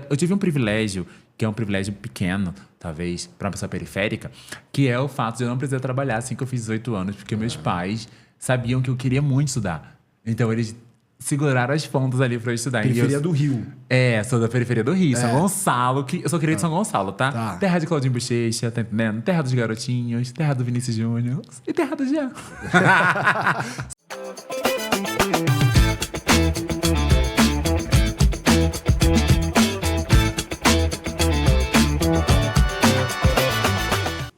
eu tive um privilégio, que é um privilégio pequeno, talvez, para uma pessoa periférica, que é o fato de eu não precisar trabalhar assim que eu fiz 18 anos, porque meus pais sabiam que eu queria muito estudar. Então, eles seguraram as pontas ali pra eu estudar. Periferia do Rio. Sou da periferia do Rio, São Gonçalo, eu sou querido de São Gonçalo, tá? Terra de Claudinho Bochecha, tá entendendo? Terra dos Garotinhos, terra do Vinícius Júnior e terra do Jean.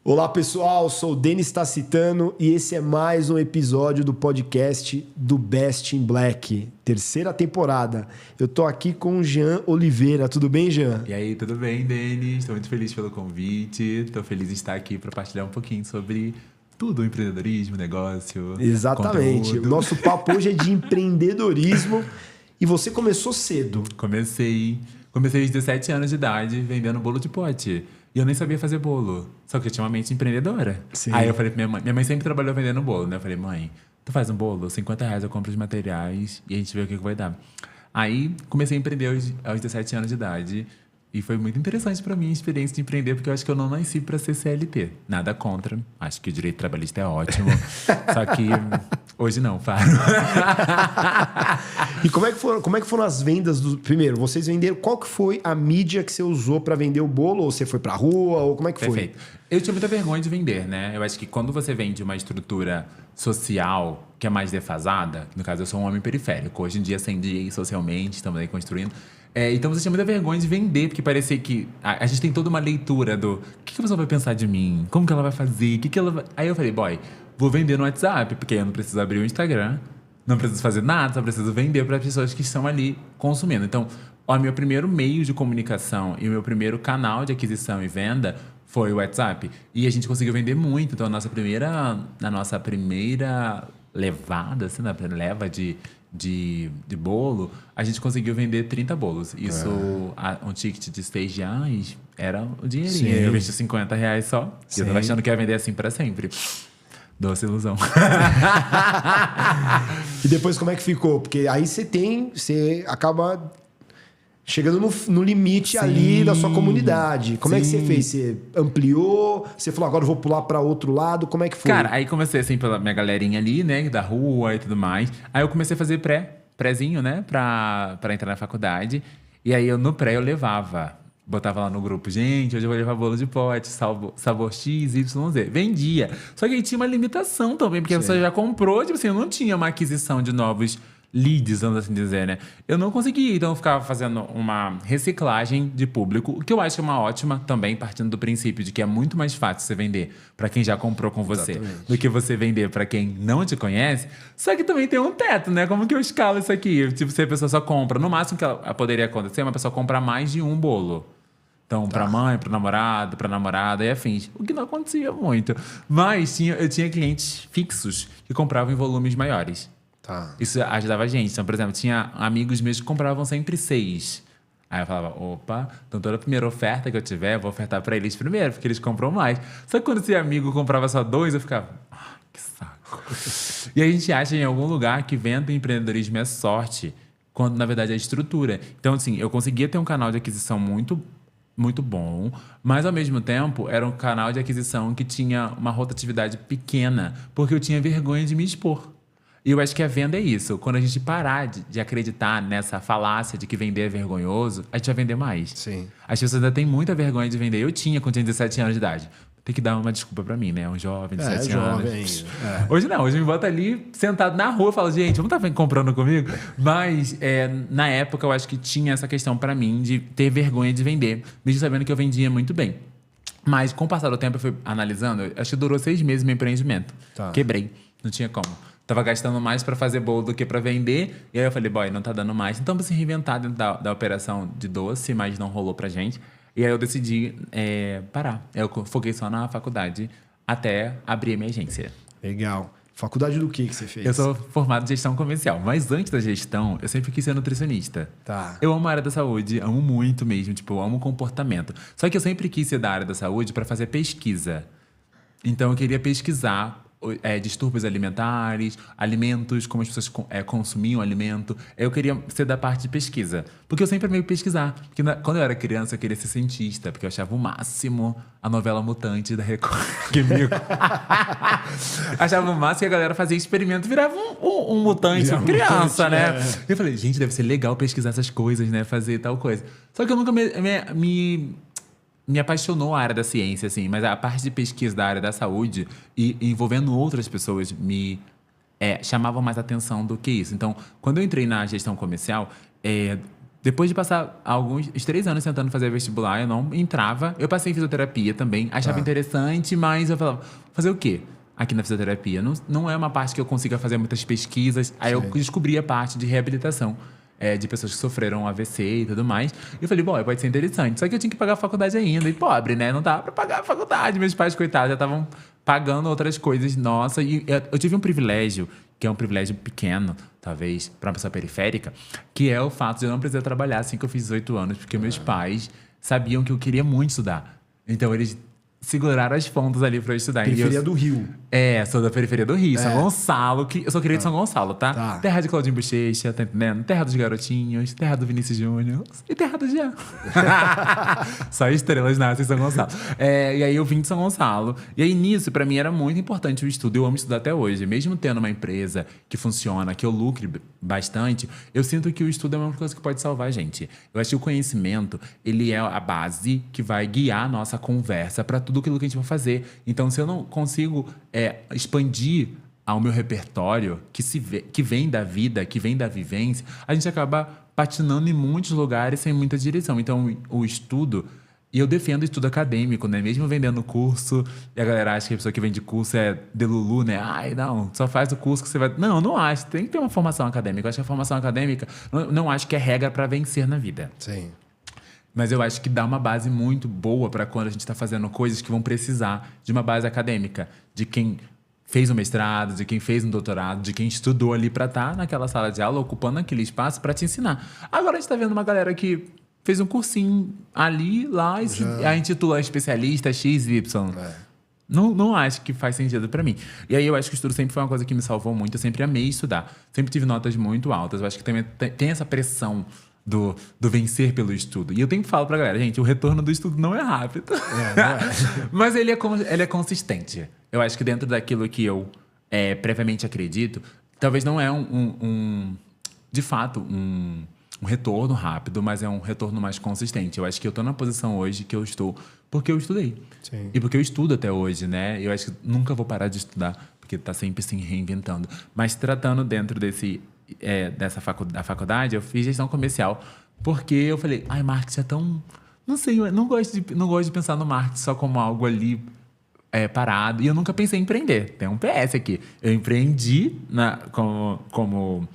Olá pessoal, sou o Denis Tacitano e esse é mais um episódio do podcast do Best in Black, terceira temporada. Eu tô aqui com o Jean Oliveira, tudo bem, Jean? E aí, tudo bem, Denis? Estou muito feliz pelo convite, estou feliz de estar aqui para partilhar um pouquinho sobre tudo, empreendedorismo, negócio, Exatamente, conteúdo. O nosso papo hoje é de empreendedorismo e você começou cedo. Comecei aos 17 anos de idade vendendo bolo de pote. E eu nem sabia fazer bolo. Só que eu tinha uma mente empreendedora. Sim. Aí eu falei pra minha mãe sempre trabalhou vendendo bolo, né? Eu falei, mãe, tu faz um bolo, R$50 eu compro os materiais e a gente vê o que vai dar. Aí comecei a empreender aos 17 anos de idade. E foi muito interessante pra mim a experiência de empreender, porque eu acho que eu não nasci pra ser CLT. Nada contra. Acho que o direito trabalhista é ótimo. Só que hoje não, paro. E como é que foram as vendas do... Primeiro, vocês venderam... Qual que foi a mídia que você usou para vender o bolo? Ou você foi pra rua? Ou como é que foi? Perfeito. Eu tinha muita vergonha de vender, né? Eu acho que quando você vende uma estrutura social que é mais defasada, no caso eu sou um homem periférico, hoje em dia ascendi socialmente, estamos aí construindo. Então você tinha muita vergonha de vender, porque parecia que a gente tem toda uma leitura do o que a pessoa vai pensar de mim, como que ela vai fazer, Aí eu falei, boy, vou vender no WhatsApp, porque eu não preciso abrir o Instagram, não preciso fazer nada, só preciso vender para as pessoas que estão ali consumindo. Então, o meu primeiro meio de comunicação e o meu primeiro canal de aquisição e venda foi o WhatsApp. E a gente conseguiu vender muito. Então, na nossa primeira levada, assim, na leva de bolo, a gente conseguiu vender 30 bolos. Isso, um ticket de R$6 era o dinheirinho. Sim. Eu vendi R$50 só. E eu tava achando que ia vender assim para sempre. Doce ilusão. E depois como é que ficou? Porque aí você acaba chegando no limite ali da sua comunidade. Como é que você fez? Você ampliou? Você falou, agora eu vou pular para outro lado? Como é que foi? Cara, aí comecei assim pela minha galerinha ali, né, da rua e tudo mais. Aí eu comecei a fazer prézinho, né, pra entrar na faculdade. E aí no pré eu botava lá no grupo, gente, hoje eu vou levar bolo de pote, sabor X, Y, Z. Vendia. Só que aí tinha uma limitação também, porque a pessoa já comprou, tipo assim, eu não tinha uma aquisição de novos leads, vamos assim dizer, né? Eu não conseguia, então eu ficava fazendo uma reciclagem de público, o que eu acho uma ótima também, partindo do princípio de que é muito mais fácil você vender para quem já comprou com você. Exatamente. Do que você vender para quem não te conhece. Só que também tem um teto, né? Como que eu escalo isso aqui? Tipo, se a pessoa só compra, no máximo que ela poderia acontecer, uma pessoa comprar mais de um bolo. Então, pra mãe, pro namorado, pra namorada e afins. O que não acontecia muito. Mas eu tinha clientes fixos que compravam em volumes maiores. Tá. Isso ajudava a gente. Então, por exemplo, tinha amigos meus que compravam sempre 6. Aí eu falava, opa, então toda a primeira oferta que eu tiver, eu vou ofertar pra eles primeiro, porque eles compram mais. Só que quando esse amigo comprava só 2, eu ficava, que saco. E a gente acha em algum lugar que venda empreendedorismo é sorte, quando na verdade é estrutura. Então, assim, eu conseguia ter um canal de aquisição muito bom, mas ao mesmo tempo era um canal de aquisição que tinha uma rotatividade pequena, porque eu tinha vergonha de me expor. E eu acho que a venda é isso. Quando a gente parar de acreditar nessa falácia de que vender é vergonhoso, a gente vai vender mais. Sim. As pessoas ainda têm muita vergonha de vender. Eu tinha quando tinha 17 anos de idade. Tem que dar uma desculpa pra mim, né? Um jovem de 17 anos. Hoje não. Hoje me bota ali, sentado na rua, e falo, gente, vamos estar comprando comigo? Mas, na época, eu acho que tinha essa questão pra mim de ter vergonha de vender, mesmo sabendo que eu vendia muito bem. Mas, com o passar do tempo, eu fui analisando. Acho que durou 6 meses meu empreendimento. Tá. Quebrei. Não tinha como. Tava gastando mais pra fazer bolo do que pra vender. E aí eu falei, boy, não tá dando mais. Então, pra se reinventar dentro da operação de doce, mas não rolou pra gente. E aí eu decidi parar. Eu foquei só na faculdade até abrir a minha agência. Legal. Faculdade do que você fez? Eu sou formado em gestão comercial. Mas antes da gestão, eu sempre quis ser nutricionista. Tá. Eu amo a área da saúde, amo muito mesmo. Tipo, eu amo comportamento. Só que eu sempre quis ser da área da saúde pra fazer pesquisa. Então, eu queria pesquisar distúrbios alimentares, alimentos, como as pessoas consumiam alimento. Eu queria ser da parte de pesquisa, porque eu sempre amei pesquisar. Porque quando eu era criança, eu queria ser cientista, porque eu achava o máximo a novela Mutante da Record. Achava o máximo que a galera fazia experimento, virava um mutante, criança, né? Eu falei, gente, deve ser legal pesquisar essas coisas, né? Fazer tal coisa. Só que eu nunca me apaixonou a área da ciência, assim, mas a parte de pesquisa da área da saúde e envolvendo outras pessoas me chamavam mais atenção do que isso. Então, quando eu entrei na gestão comercial, depois de passar uns 3 anos tentando fazer vestibular, eu não entrava. Eu passei em fisioterapia também, achava interessante, mas eu falava, fazer o quê? Aqui na fisioterapia. Não é uma parte que eu consiga fazer muitas pesquisas. Aí eu descobri a parte de reabilitação. De pessoas que sofreram AVC e tudo mais. E eu falei, bom, pode ser interessante. Só que eu tinha que pagar a faculdade ainda. E pobre, né? Não dava pra pagar a faculdade. Meus pais, coitados, já estavam pagando outras coisas. Nossa, e eu tive um privilégio, que é um privilégio pequeno, talvez, para uma pessoa periférica, que é o fato de eu não precisar trabalhar assim que eu fiz 18 anos, porque meus pais sabiam que eu queria muito estudar. Então, eles seguraram as pontas ali pra eu estudar. Periferia do Rio. Sou da periferia do Rio, São Gonçalo. Eu sou criado de São Gonçalo, tá? Terra de Claudinho Bochecha, tá entendendo? Terra dos Garotinhos, terra do Vinícius Júnior e terra do Jean. Só estrelas nascem em São Gonçalo. E aí eu vim de São Gonçalo. E aí nisso, pra mim, era muito importante o estudo. Eu amo estudar até hoje. Mesmo tendo uma empresa que funciona, que eu lucre bastante, eu sinto que o estudo é uma coisa que pode salvar a gente. Eu acho que o conhecimento, ele é a base que vai guiar a nossa conversa pra tudo aquilo que a gente vai fazer. Então, se eu não consigo expandir ao meu repertório, que vem da vida, que vem da vivência, a gente acaba patinando em muitos lugares sem muita direção. Então, o estudo, e eu defendo o estudo acadêmico, né? Mesmo vendendo curso, e a galera acha que a pessoa que vende curso é delulu, né? Ai, não, só faz o curso que você vai... Não, não acho. Tem que ter uma formação acadêmica. Eu acho que a formação acadêmica, não acho que é regra para vencer na vida. Sim. Mas eu acho que dá uma base muito boa para quando a gente está fazendo coisas que vão precisar de uma base acadêmica, de quem fez um mestrado, de quem fez um doutorado, de quem estudou ali para estar naquela sala de aula, ocupando aquele espaço para te ensinar. Agora a gente está vendo uma galera que fez um cursinho ali, lá, e a intitula especialista XY. Não acho que faz sentido para mim. E aí eu acho que o estudo sempre foi uma coisa que me salvou muito. Eu sempre amei estudar. Sempre tive notas muito altas. Eu acho que também tem essa pressão do vencer pelo estudo. E eu sempre falo pra galera, gente, o retorno do estudo não é rápido. Não é. Mas ele é consistente. Eu acho que dentro daquilo que eu previamente acredito, talvez não é de fato, um retorno rápido, mas é um retorno mais consistente. Eu acho que eu tô na posição hoje que eu estou porque eu estudei. Sim. E porque eu estudo até hoje, né? Eu acho que nunca vou parar de estudar, porque tá sempre se reinventando. Mas tratando dentro da faculdade, eu fiz gestão comercial, porque eu falei, marketing é tão... Não sei, eu não gosto de pensar no marketing só como algo ali parado. E eu nunca pensei em empreender. Tem um PS aqui. Eu empreendi como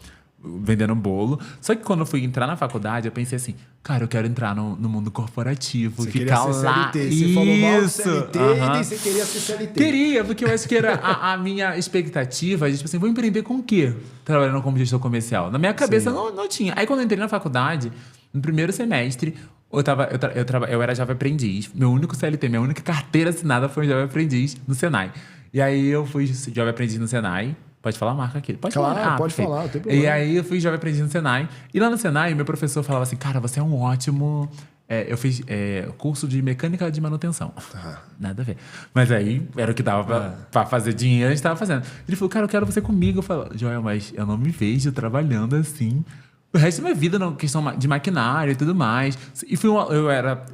vendendo bolo. Só que quando eu fui entrar na faculdade, eu pensei assim, cara, eu quero entrar no mundo corporativo. Você ficar queria ser lá. CLT. Você falou mal do CLT e daí você queria ser CLT. Queria, porque eu acho que era a minha expectativa. Tipo assim, vou empreender com o quê? Trabalhando como gestor comercial. Na minha cabeça não tinha. Aí quando eu entrei na faculdade, no primeiro semestre, eu era Jovem Aprendiz. Meu único CLT, minha única carteira assinada foi Jovem Aprendiz no Senai. E aí eu fui Jovem Aprendiz no Senai. Pode falar a marca aqui. Pode falar. Claro, pode falar, não tem problema. E aí eu fui Jovem Aprendiz no Senai. E lá no Senai, meu professor falava assim, cara, você é um ótimo... eu fiz curso de mecânica de manutenção. Nada a ver. Mas aí era o que dava pra fazer dinheiro, a gente tava fazendo. Ele falou, cara, eu quero você comigo. Eu falei, Joel, mas eu não me vejo trabalhando assim o resto da minha vida na questão de maquinário e tudo mais. E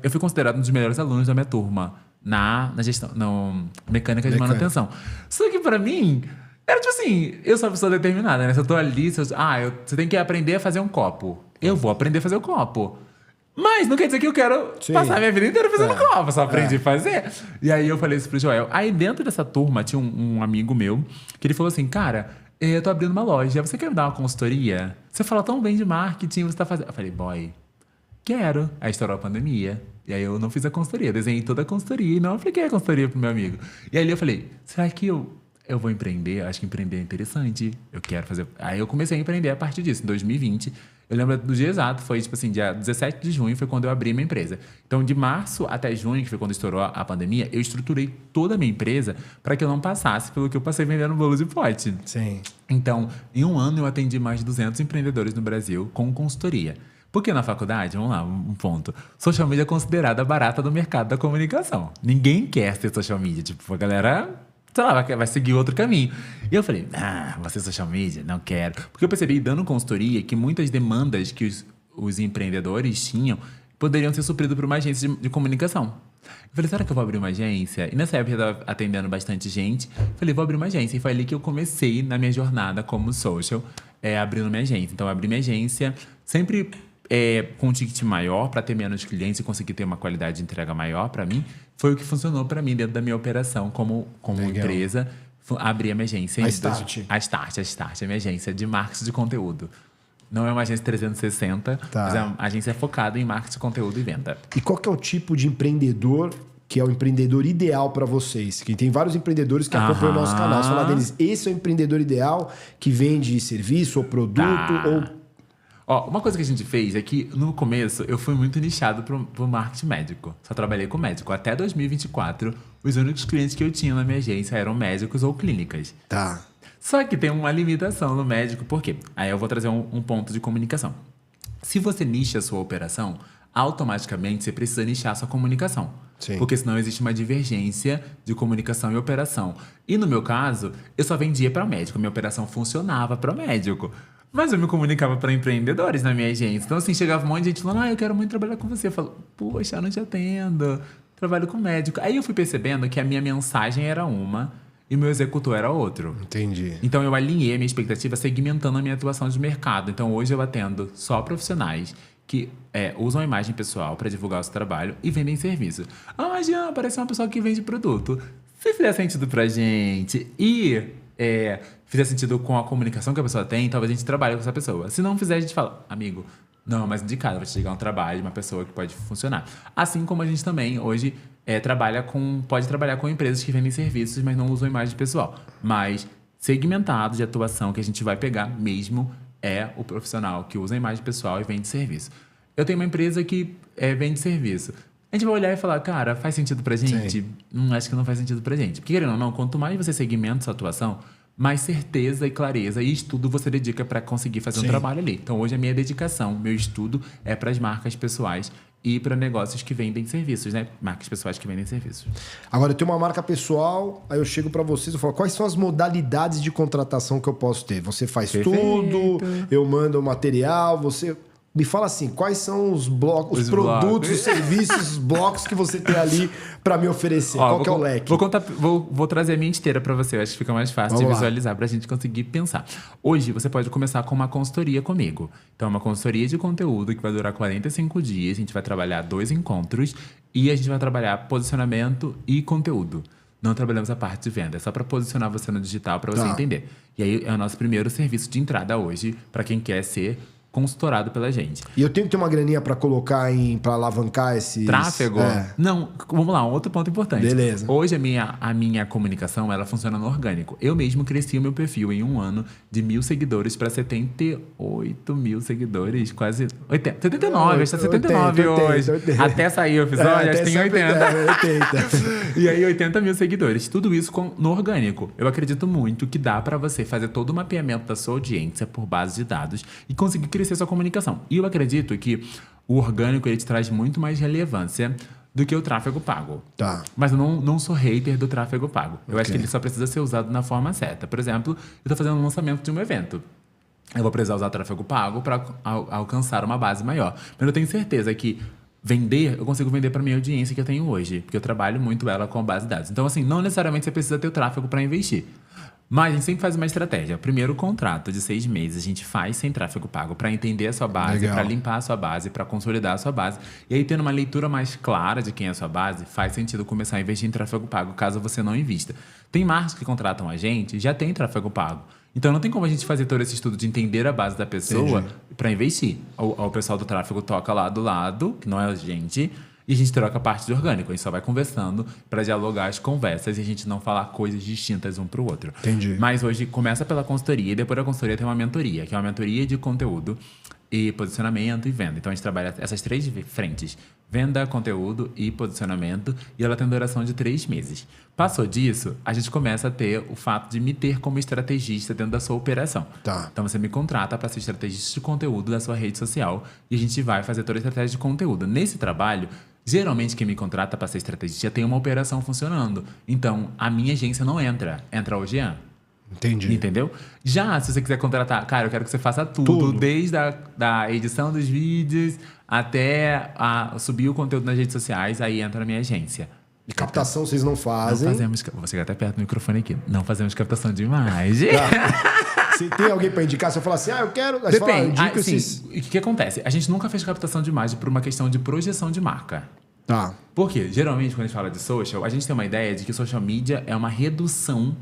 eu fui considerado um dos melhores alunos da minha turma na gestão, mecânica de manutenção. Só que pra mim... Era tipo assim, eu sou uma pessoa determinada, né? Se eu tô ali, você tem que aprender a fazer um copo. Eu vou aprender a fazer o copo. Mas não quer dizer que eu quero passar a minha vida inteira fazendo copo, só aprendi a fazer. E aí eu falei isso pro Joel. Aí dentro dessa turma tinha um amigo meu que ele falou assim, cara, eu tô abrindo uma loja, você quer me dar uma consultoria? Você fala tão bem de marketing, você tá fazendo... Eu falei, boy, quero. Aí estourou a pandemia. E aí eu não fiz a consultoria, desenhei toda a consultoria e não apliquei a consultoria pro meu amigo. E aí eu falei, será que eu vou empreender? Acho que empreender é interessante. Eu quero fazer... Aí eu comecei a empreender a partir disso. Em 2020, Eu lembro do dia exato, foi tipo assim, dia 17 de junho foi quando eu abri minha empresa. Então, de março até junho, que foi quando estourou a pandemia, eu estruturei toda a minha empresa para que eu não passasse pelo que eu passei vendendo bolo de pote. Sim. Então, em um ano eu atendi mais de 200 empreendedores no Brasil com consultoria. Porque na faculdade, vamos lá, um ponto. Social media é considerada barata do mercado da comunicação. Ninguém quer ser social media. Tipo, a galera, sei lá, vai seguir outro caminho. E eu falei, vou ser social media? Não quero. Porque eu percebi, dando consultoria, que muitas demandas que os empreendedores tinham poderiam ser supridas por uma agência de comunicação. Eu falei, será que eu vou abrir uma agência? E nessa época eu estava atendendo bastante gente. Falei, vou abrir uma agência. E foi ali que eu comecei na minha jornada como social, abrindo minha agência. Então, eu abri minha agência, sempre com um ticket maior, para ter menos clientes e conseguir ter uma qualidade de entrega maior para mim. Foi o que funcionou para mim dentro da minha operação como empresa. Abri a minha agência. A Start. A Start, a minha agência de marketing de conteúdo. Não é uma agência 360, mas é uma agência focada em marketing, conteúdo e venda. E qual que é o tipo de empreendedor que é o empreendedor ideal para vocês? Que tem vários empreendedores que acompanham o nosso canal. Você fala deles, esse é o empreendedor ideal que vende serviço ou produto ou... Uma coisa que a gente fez é que, no começo, eu fui muito nichado pro marketing médico. Só trabalhei com médico. Até 2024, os únicos clientes que eu tinha na minha agência eram médicos ou clínicas. Tá. Só que tem uma limitação no médico, por quê? Aí eu vou trazer um ponto de comunicação. Se você nicha a sua operação, automaticamente você precisa nichar a sua comunicação. Sim. Porque senão existe uma divergência de comunicação e operação. E no meu caso, eu só vendia para médico. Minha operação funcionava para médico. Mas eu me comunicava para empreendedores na minha agência. Então, assim, chegava um monte de gente falando, eu quero muito trabalhar com você. Eu falo, poxa, eu não te atendo. Trabalho com médico. Aí eu fui percebendo que a minha mensagem era uma e o meu executor era outro. Entendi. Então, eu alinhei a minha expectativa segmentando a minha atuação de mercado. Então, hoje eu atendo só profissionais que usam a imagem pessoal para divulgar o seu trabalho e vendem serviço. Jean, parece uma pessoa que vende produto. Se fizer sentido pra gente e fizer sentido com a comunicação que a pessoa tem, talvez a gente trabalhe com essa pessoa. Se não fizer, a gente fala, amigo, não, mas indicado, vai te chegar um trabalho de uma pessoa que pode funcionar. Assim como a gente também, hoje, pode trabalhar com empresas que vendem serviços, mas não usam imagem pessoal. Mas segmentado de atuação que a gente vai pegar mesmo é o profissional que usa a imagem pessoal e vende serviço. Eu tenho uma empresa que vende serviço. A gente vai olhar e falar, cara, faz sentido pra gente? Acho que não faz sentido pra gente. Porque, querendo ou não, quanto mais você segmenta sua atuação, mais certeza e clareza e estudo você dedica para conseguir fazer um trabalho ali. Então, hoje, a minha dedicação, meu estudo é para as marcas pessoais e para negócios que vendem serviços, né? Marcas pessoais que vendem serviços. Agora, eu tenho uma marca pessoal, aí eu chego para vocês e falo, quais são as modalidades de contratação que eu posso ter? Você faz tudo, eu mando o material, você... Me fala assim, quais são os blocos, os produtos, os serviços, os blocos que você tem ali para me oferecer? Qual que é o leque? Vou trazer a minha inteira para você. Eu acho que fica mais fácil de visualizar para a gente conseguir pensar. Hoje, você pode começar com uma consultoria comigo. Então, uma consultoria de conteúdo que vai durar 45 dias. A gente vai trabalhar 2 encontros e a gente vai trabalhar posicionamento e conteúdo. Não trabalhamos a parte de venda. É só para posicionar você no digital, para você entender. E aí, é o nosso primeiro serviço de entrada hoje para quem quer ser consultorado pela gente. E eu tenho que ter uma graninha para colocar para alavancar esses... Tráfego? Não, vamos lá, um outro ponto importante. Beleza. Hoje a minha comunicação, ela funciona no orgânico. Eu mesmo cresci o meu perfil em um ano de 1.000 seguidores para 78 mil seguidores, quase 80, 79, está 79 hoje. 80. Até sair o episódio, acho que tem 80. 80. E aí 80 mil seguidores. Tudo isso no orgânico. Eu acredito muito que dá para você fazer todo o mapeamento da sua audiência por base de dados e conseguir crescer sua comunicação. E eu acredito que o orgânico ele te traz muito mais relevância do que o tráfego pago. Tá. Mas eu não sou hater do tráfego pago. Eu acho que ele só precisa ser usado na forma certa. Por exemplo, eu estou fazendo um lançamento de um evento. Eu vou precisar usar tráfego pago para alcançar uma base maior. Mas eu tenho certeza que eu consigo vender para minha audiência que eu tenho hoje, porque eu trabalho muito ela com base de dados. Então, assim, não necessariamente você precisa ter o tráfego para investir. Mas a gente sempre faz uma estratégia. Primeiro, o contrato de 6 meses a gente faz sem tráfego pago para entender a sua base, para limpar a sua base, para consolidar a sua base. E aí, tendo uma leitura mais clara de quem é a sua base, faz sentido começar a investir em tráfego pago, caso você não invista. Tem marcas que contratam a gente e já tem tráfego pago. Então, não tem como a gente fazer todo esse estudo de entender a base da pessoa para investir. O pessoal do tráfego toca lá do lado, que não é a gente... E a gente troca a parte de orgânico. A gente só vai conversando para dialogar as conversas e a gente não falar coisas distintas um para o outro. Entendi. Mas hoje começa pela consultoria e depois da consultoria tem uma mentoria, que é uma mentoria de conteúdo e posicionamento e venda. Então, a gente trabalha essas 3 frentes. Venda, conteúdo e posicionamento. E ela tem duração de 3 meses. Passou disso, a gente começa a ter o fato de me ter como estrategista dentro da sua operação. Tá. Então, você me contrata para ser estrategista de conteúdo da sua rede social e a gente vai fazer toda a estratégia de conteúdo. Nesse trabalho, geralmente quem me contrata para ser estrategista já tem uma operação funcionando. Então, a minha agência não entra. Entra o Jean. Entendi. Entendeu? Já, se você quiser contratar, cara, eu quero que você faça tudo. Desde da edição dos vídeos até subir o conteúdo nas redes sociais, aí entra na minha agência. De captação vocês não fazem. Não fazemos... Vou chegar até perto do microfone aqui. Não fazemos captação de imagem. Tá. Se tem alguém para indicar, se eu falar assim, eu quero... Aí Depende. Fala, Assim, o que acontece? A gente nunca fez captação de imagem por uma questão de projeção de marca. Tá. Por quê? Geralmente, quando a gente fala de social, a gente tem uma ideia de que social media é uma redução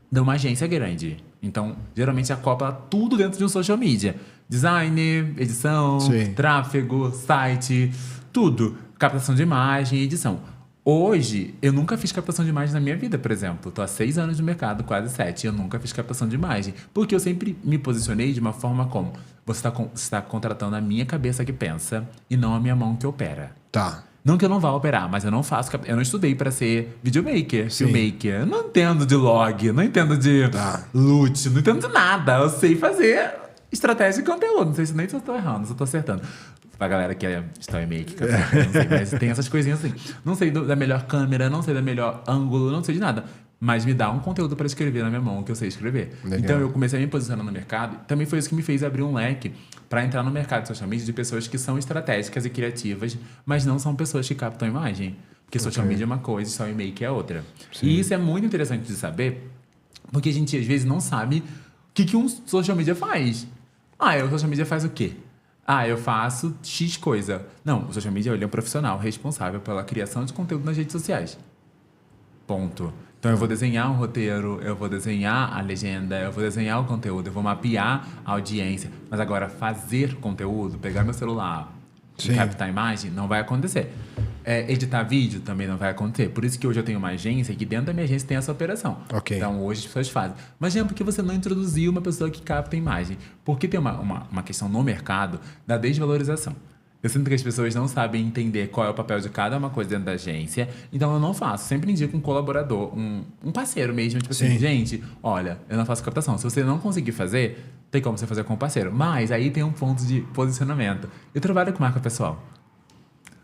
de uma agência grande. Então, geralmente acopla tudo dentro de um social media. Design, edição, tráfego, site, tudo. Captação de imagem e edição. Hoje, eu nunca fiz captação de imagem na minha vida, por exemplo. Estou há 6 anos no mercado, quase 7. Eu nunca fiz captação de imagem. Porque eu sempre me posicionei de uma forma como... Você está contratando a minha cabeça que pensa e não a minha mão que opera. Tá. Não que eu não vá operar, mas eu não faço... Eu não estudei para ser videomaker, filmmaker. Eu não entendo de log, não entendo de loot, não entendo de nada. Eu sei fazer estratégia de conteúdo. Não sei se nem se eu estou errando, se eu estou acertando. Pra galera que é story maker, não sei, mas tem essas coisinhas assim. Não sei da melhor câmera, não sei da melhor ângulo, não sei de nada. Mas me dá um conteúdo para escrever na minha mão, que eu sei escrever. Legal. Então eu comecei a me posicionar no mercado. Também foi isso que me fez abrir um leque para entrar no mercado de social media de pessoas que são estratégicas e criativas, mas não são pessoas que captam imagem. Porque social media é uma coisa e story maker é outra. Sim. E isso é muito interessante de saber, porque a gente às vezes não sabe o que um social media faz. O social media faz o quê? Eu faço X coisa. Não, o social media ele é um profissional responsável pela criação de conteúdo nas redes sociais. Ponto. Então eu vou desenhar um roteiro, eu vou desenhar a legenda, eu vou desenhar o conteúdo, eu vou mapear a audiência. Mas agora fazer conteúdo, pegar meu celular e captar imagem, não vai acontecer. Editar vídeo também não vai acontecer. Por isso que hoje eu tenho uma agência que dentro da minha agência tem essa operação. Okay. Então hoje as pessoas fazem. Mas por que você não introduziu uma pessoa que capta imagem? Porque tem uma questão no mercado da desvalorização. Eu sinto que as pessoas não sabem entender qual é o papel de cada uma coisa dentro da agência. Então eu não faço. Sempre indico um colaborador, um parceiro mesmo. Tipo assim, gente, olha, eu não faço captação. Se você não conseguir fazer, tem como você fazer com o parceiro. Mas aí tem um ponto de posicionamento. Eu trabalho com marca pessoal.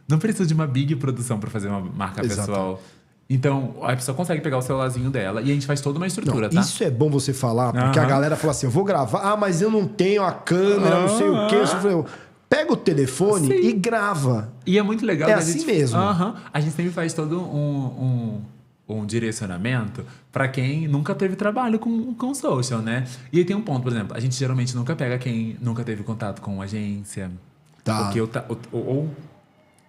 Não preciso de uma big produção para fazer uma marca pessoal. Então, a pessoa consegue pegar o celularzinho dela e a gente faz toda uma estrutura, tá? Isso é bom você falar, porque a galera fala assim, eu vou gravar, mas eu não tenho a câmera, não sei o quê. Pega o telefone e grava. E é muito legal. É assim mesmo. A gente sempre faz todo um direcionamento para quem nunca teve trabalho com social, né? E aí tem um ponto, por exemplo, a gente geralmente nunca pega quem nunca teve contato com agência. Tá. Porque ou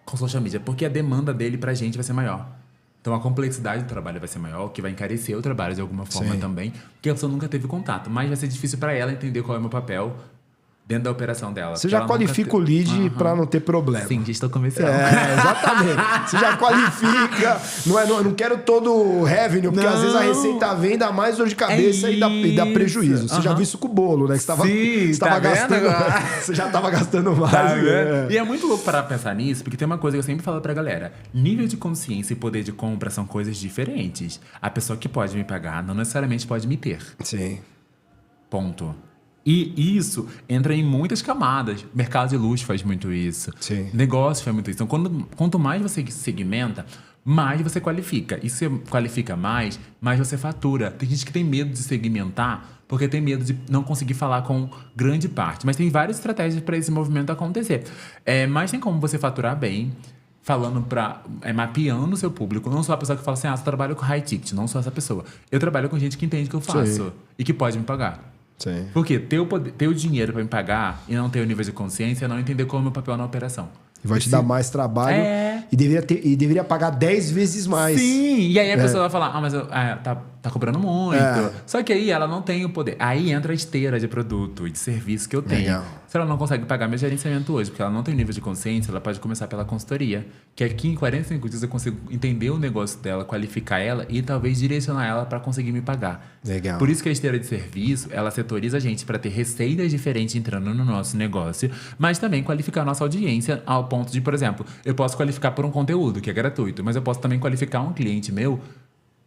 com social media, porque a demanda dele pra gente vai ser maior. Então a complexidade do trabalho vai ser maior, o que vai encarecer o trabalho de alguma forma também, porque a pessoa nunca teve contato, mas vai ser difícil para ela entender qual é o meu papel dentro da operação dela. Você já qualifica o lead para não ter problema. Sim, já estou começando. Exatamente. Você já qualifica. Não quero todo o revenue, porque às vezes a receita vem, dá mais dor de cabeça e dá prejuízo. Você já viu isso com o bolo, né? Você tava gastando. Você já estava gastando mais. E é muito louco parar pra pensar nisso, porque tem uma coisa que eu sempre falo pra galera. Nível de consciência e poder de compra são coisas diferentes. A pessoa que pode me pagar não necessariamente pode me ter. Sim. Ponto. E isso entra em muitas camadas. Mercado de luxo faz muito isso. Sim. Negócio faz muito isso. Então, quanto mais você segmenta, mais você qualifica. E se você qualifica mais você fatura. Tem gente que tem medo de segmentar porque tem medo de não conseguir falar com grande parte. Mas tem várias estratégias para esse movimento acontecer. Mas tem como você faturar bem, falando mapeando o seu público. Não sou a pessoa que fala assim, você trabalha com high ticket. Não sou essa pessoa. Eu trabalho com gente que entende o que eu faço e que pode me pagar. Sim. Porque ter o dinheiro para me pagar e não ter o nível de consciência é não entender qual é o meu papel na operação. E vai te dar mais trabalho. deveria pagar 10 vezes mais. Sim, e aí a pessoa vai falar, mas tá cobrando muito. Só que aí ela não tem o poder. Aí entra a esteira de produto e de serviço que eu tenho. Legal. Se ela não consegue pagar meu gerenciamento hoje, porque ela não tem nível de consciência, ela pode começar pela consultoria. Que aqui em 45 dias eu consigo entender o negócio dela, qualificar ela e talvez direcionar ela para conseguir me pagar. Legal. Por isso que a esteira de serviço, ela setoriza a gente para ter receitas diferentes entrando no nosso negócio, mas também qualificar a nossa audiência ao ponto de, por exemplo, eu posso qualificar por um conteúdo que é gratuito, mas eu posso também qualificar um cliente meu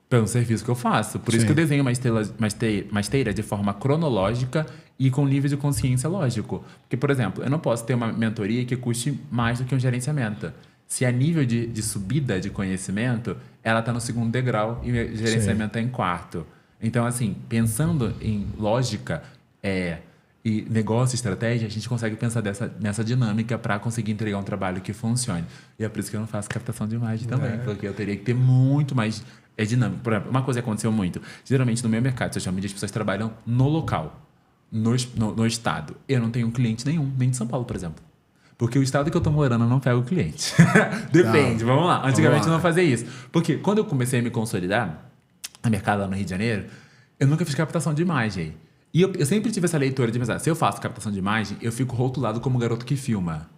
pelo serviço que eu faço. Por isso que eu desenho uma esteira de forma cronológica e com nível de consciência lógico. Porque, por exemplo, eu não posso ter uma mentoria que custe mais do que um gerenciamento. Se a nível de subida de conhecimento, ela está no segundo degrau e o gerenciamento está em quarto. Então, assim, pensando em lógica e negócio e estratégia, a gente consegue pensar nessa dinâmica para conseguir entregar um trabalho que funcione. E é por isso que eu não faço captação de imagem também, porque eu teria que ter muito mais... É dinâmico. Por exemplo, uma coisa que aconteceu muito. Geralmente, no meu mercado, social media, as pessoas trabalham no local, no estado. Eu não tenho cliente nenhum, nem de São Paulo, por exemplo. Porque o estado que eu tô morando, eu não pego o cliente. Depende, vamos lá. Antigamente eu não fazia isso. Porque quando eu comecei a me consolidar, no mercado lá no Rio de Janeiro, eu nunca fiz captação de imagem. E eu sempre tive essa leitura de pensar, se eu faço captação de imagem, eu fico rotulado como garoto que filma.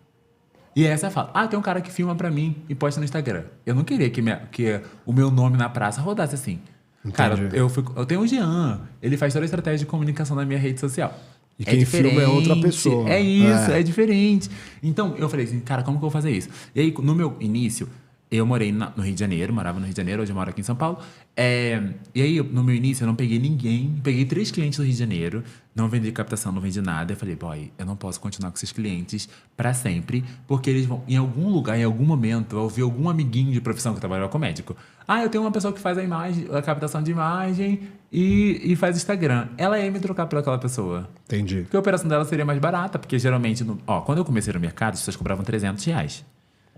E essa é a fala. Tem um cara que filma pra mim e posta no Instagram. Eu não queria que o meu nome na praça rodasse assim. Entendi. Cara, eu tenho o Jean. Ele faz toda a estratégia de comunicação na minha rede social. E quem filma é outra pessoa. É isso, é diferente. Então, eu falei assim, cara, como que eu vou fazer isso? E aí, no meu início, eu morei no Rio de Janeiro, morava no Rio de Janeiro, hoje eu moro aqui em São Paulo. E aí, no meu início, eu não peguei ninguém. Peguei 3 clientes do Rio de Janeiro, não vendi captação, não vendi nada. Eu falei, boy, eu não posso continuar com esses clientes para sempre, porque eles vão, em algum lugar, em algum momento, eu ouvi algum amiguinho de profissão que trabalhava com médico. Eu tenho uma pessoa que faz a captação de imagem e faz Instagram. Ela ia me trocar por aquela pessoa. Entendi. Porque a operação dela seria mais barata, porque geralmente, quando eu comecei no mercado, as pessoas cobravam R$300.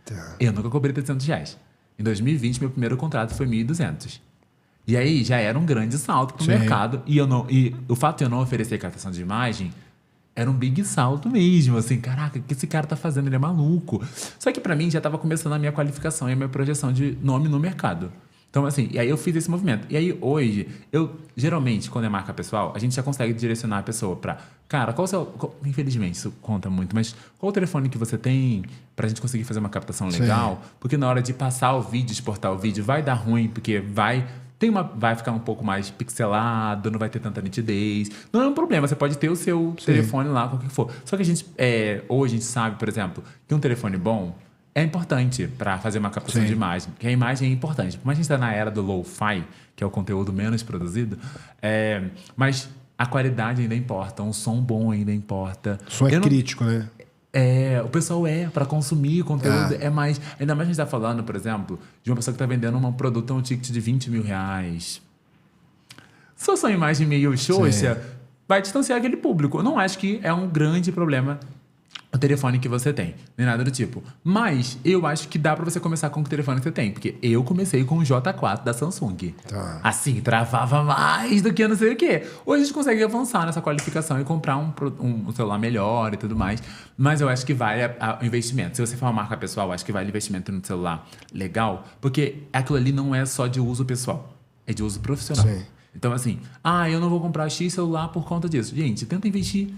Tá. Eu nunca cobrei R$300. Em 2020, meu primeiro contrato foi R$1.200. E aí já era um grande salto pro mercado. E o fato de eu não oferecer captação de imagem era um big salto mesmo. Assim, caraca, o que esse cara tá fazendo? Ele é maluco. Só que pra mim já tava começando a minha qualificação e a minha projeção de nome no mercado. Então, assim, e aí eu fiz esse movimento. E aí, hoje, geralmente, quando é marca pessoal, a gente já consegue direcionar a pessoa pra... Cara, infelizmente, isso conta muito, mas qual o telefone que você tem pra gente conseguir fazer uma captação legal? Porque na hora de passar o vídeo, exportar o vídeo, vai dar ruim, porque vai ficar um pouco mais pixelado, não vai ter tanta nitidez. Não é um problema, você pode ter o seu telefone lá, qualquer que for. Só que hoje a gente sabe, por exemplo, que um telefone bom é importante para fazer uma captação de imagem, porque a imagem é importante. Como a gente está na era do lo-fi, que é o conteúdo menos produzido, mas a qualidade ainda importa, um som bom ainda importa. O som crítico, né? O pessoal para consumir conteúdo é mais... Ainda mais a gente está falando, por exemplo, de uma pessoa que está vendendo um produto a um ticket de R$20 mil. Se a sua imagem meio xoxa, vai distanciar aquele público. Eu não acho que é um grande problema o telefone que você tem, nem nada do tipo. Mas eu acho que dá pra você começar com o telefone que você tem. Porque eu comecei com o J4 da Samsung. Tá. Assim, travava mais do que eu não sei o quê. Hoje a gente consegue avançar nessa qualificação e comprar um celular melhor e tudo mais. Mas eu acho que vale o investimento. Se você for uma marca pessoal, eu acho que vale o investimento no celular legal. Porque aquilo ali não é só de uso pessoal. É de uso profissional. Sim. Então, assim, eu não vou comprar X celular por conta disso. Gente, tenta investir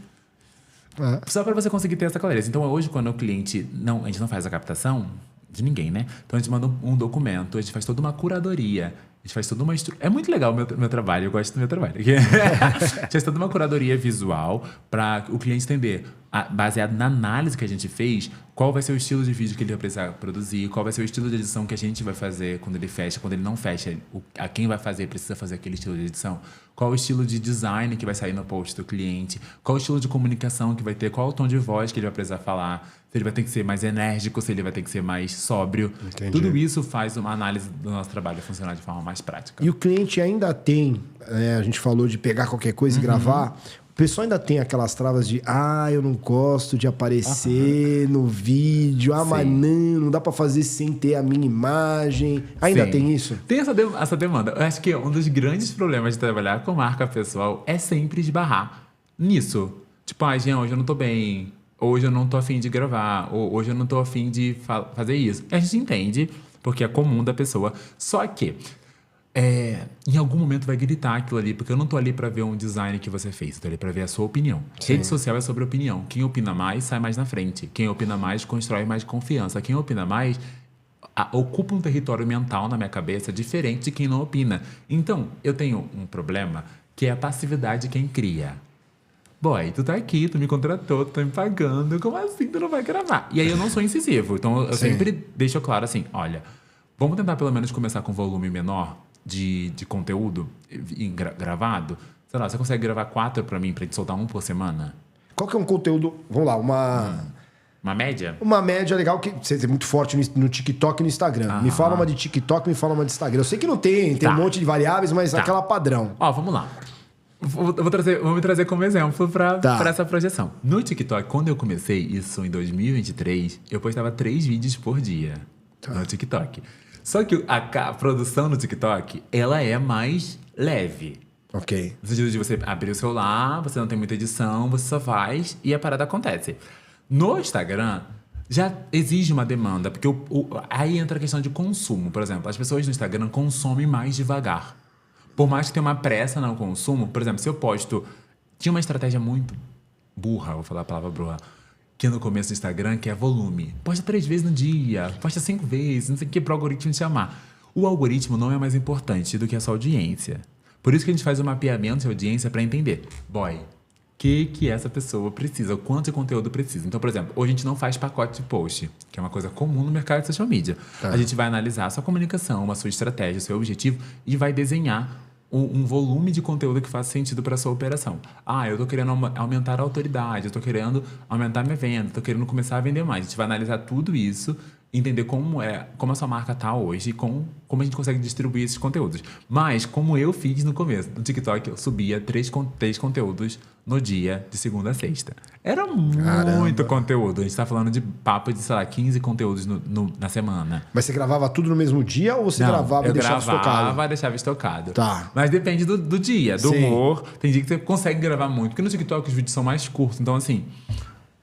só para você conseguir ter essa clareza. Então, hoje, quando o cliente... a gente não faz a captação de ninguém, né? Então, a gente manda um documento, a gente faz toda uma curadoria, a gente faz toda uma... É muito legal o meu trabalho, eu gosto do meu trabalho. A gente faz toda uma curadoria visual para o cliente entender, baseado na análise que a gente fez, qual vai ser o estilo de vídeo que ele vai precisar produzir, qual vai ser o estilo de edição que a gente vai fazer quando ele fecha, quando ele não fecha, a quem vai fazer precisa fazer aquele estilo de edição, qual o estilo de design que vai sair no post do cliente, qual o estilo de comunicação que vai ter, qual o tom de voz que ele vai precisar falar, se ele vai ter que ser mais enérgico, se ele vai ter que ser mais sóbrio. Entendi. Tudo isso faz uma análise do nosso trabalho funcionar de forma mais prática. E o cliente ainda tem, a gente falou de pegar qualquer coisa e gravar, o pessoal ainda tem aquelas travas de eu não gosto de aparecer no vídeo, mas não dá pra fazer sem ter a minha imagem. Ainda tem isso? Tem essa demanda. Eu acho que um dos grandes problemas de trabalhar com marca pessoal é sempre esbarrar nisso. Tipo, Jean, hoje eu não tô bem. hoje eu não tô afim de gravar, ou hoje eu não tô afim de fazer isso. A gente entende, porque é comum da pessoa. Só que em algum momento vai gritar aquilo ali, porque eu não tô ali pra ver um design que você fez, tô ali pra ver a sua opinião. Sim. Rede social é sobre opinião. Quem opina mais sai mais na frente. Quem opina mais constrói mais confiança. Quem opina mais ocupa um território mental na minha cabeça diferente de quem não opina. Então, eu tenho um problema que é a passividade de quem cria. Boy, tu tá aqui, tu me contratou, tu tá me pagando, como assim tu não vai gravar? E aí eu não sou incisivo, então eu sempre deixo claro assim, olha, vamos tentar pelo menos começar com volume menor de conteúdo gravado? Sei lá, você consegue gravar 4 pra mim, pra gente soltar um por semana? Qual que é um conteúdo... Vamos lá, Uma média? Uma média legal que você é muito forte no TikTok e no Instagram. Me fala uma de TikTok, me fala uma de Instagram. Eu sei que não tem um monte de variáveis, mas aquela padrão. Ó, vamos lá. Vou me trazer como exemplo pra essa projeção. No TikTok, quando eu comecei isso em 2023, eu postava 3 vídeos por dia no TikTok. Só que a produção no TikTok, ela é mais leve. Ok. No sentido de você abrir o celular, você não tem muita edição, você só faz e a parada acontece. No Instagram, já exige uma demanda, porque aí entra a questão de consumo. Por exemplo, as pessoas no Instagram consomem mais devagar. Por mais que tenha uma pressa no consumo, por exemplo, se eu posto... Tinha uma estratégia muito burra, vou falar a palavra burra, que no começo do Instagram, que é volume. Posta 3 vezes no dia, posta 5 vezes, não sei o que, para o algoritmo te chamar. O algoritmo não é mais importante do que a sua audiência. Por isso que a gente faz um mapeamento de audiência para entender. Boy, que essa pessoa precisa, o quanto de conteúdo precisa. Então, por exemplo, hoje a gente não faz pacote de post, que é uma coisa comum no mercado de social media. A gente vai analisar a sua comunicação, a sua estratégia, o seu objetivo e vai desenhar um volume de conteúdo que faça sentido para a sua operação. Eu tô querendo aumentar a autoridade, eu tô querendo aumentar minha venda, tô querendo começar a vender mais. A gente vai analisar tudo isso, entender como a sua marca tá hoje e como a gente consegue distribuir esses conteúdos. Mas, como eu fiz no começo, no TikTok, eu subia 3 conteúdos no dia, de segunda a sexta. Era muito conteúdo. A gente tá falando de papo de, sei lá, 15 conteúdos na semana. Mas você gravava tudo no mesmo dia ou você gravava e deixava estocado? Eu gravava e deixava estocado. Tá. Mas depende do dia, do humor. Tem dia que você consegue gravar muito. Porque no TikTok os vídeos são mais curtos. Então, assim,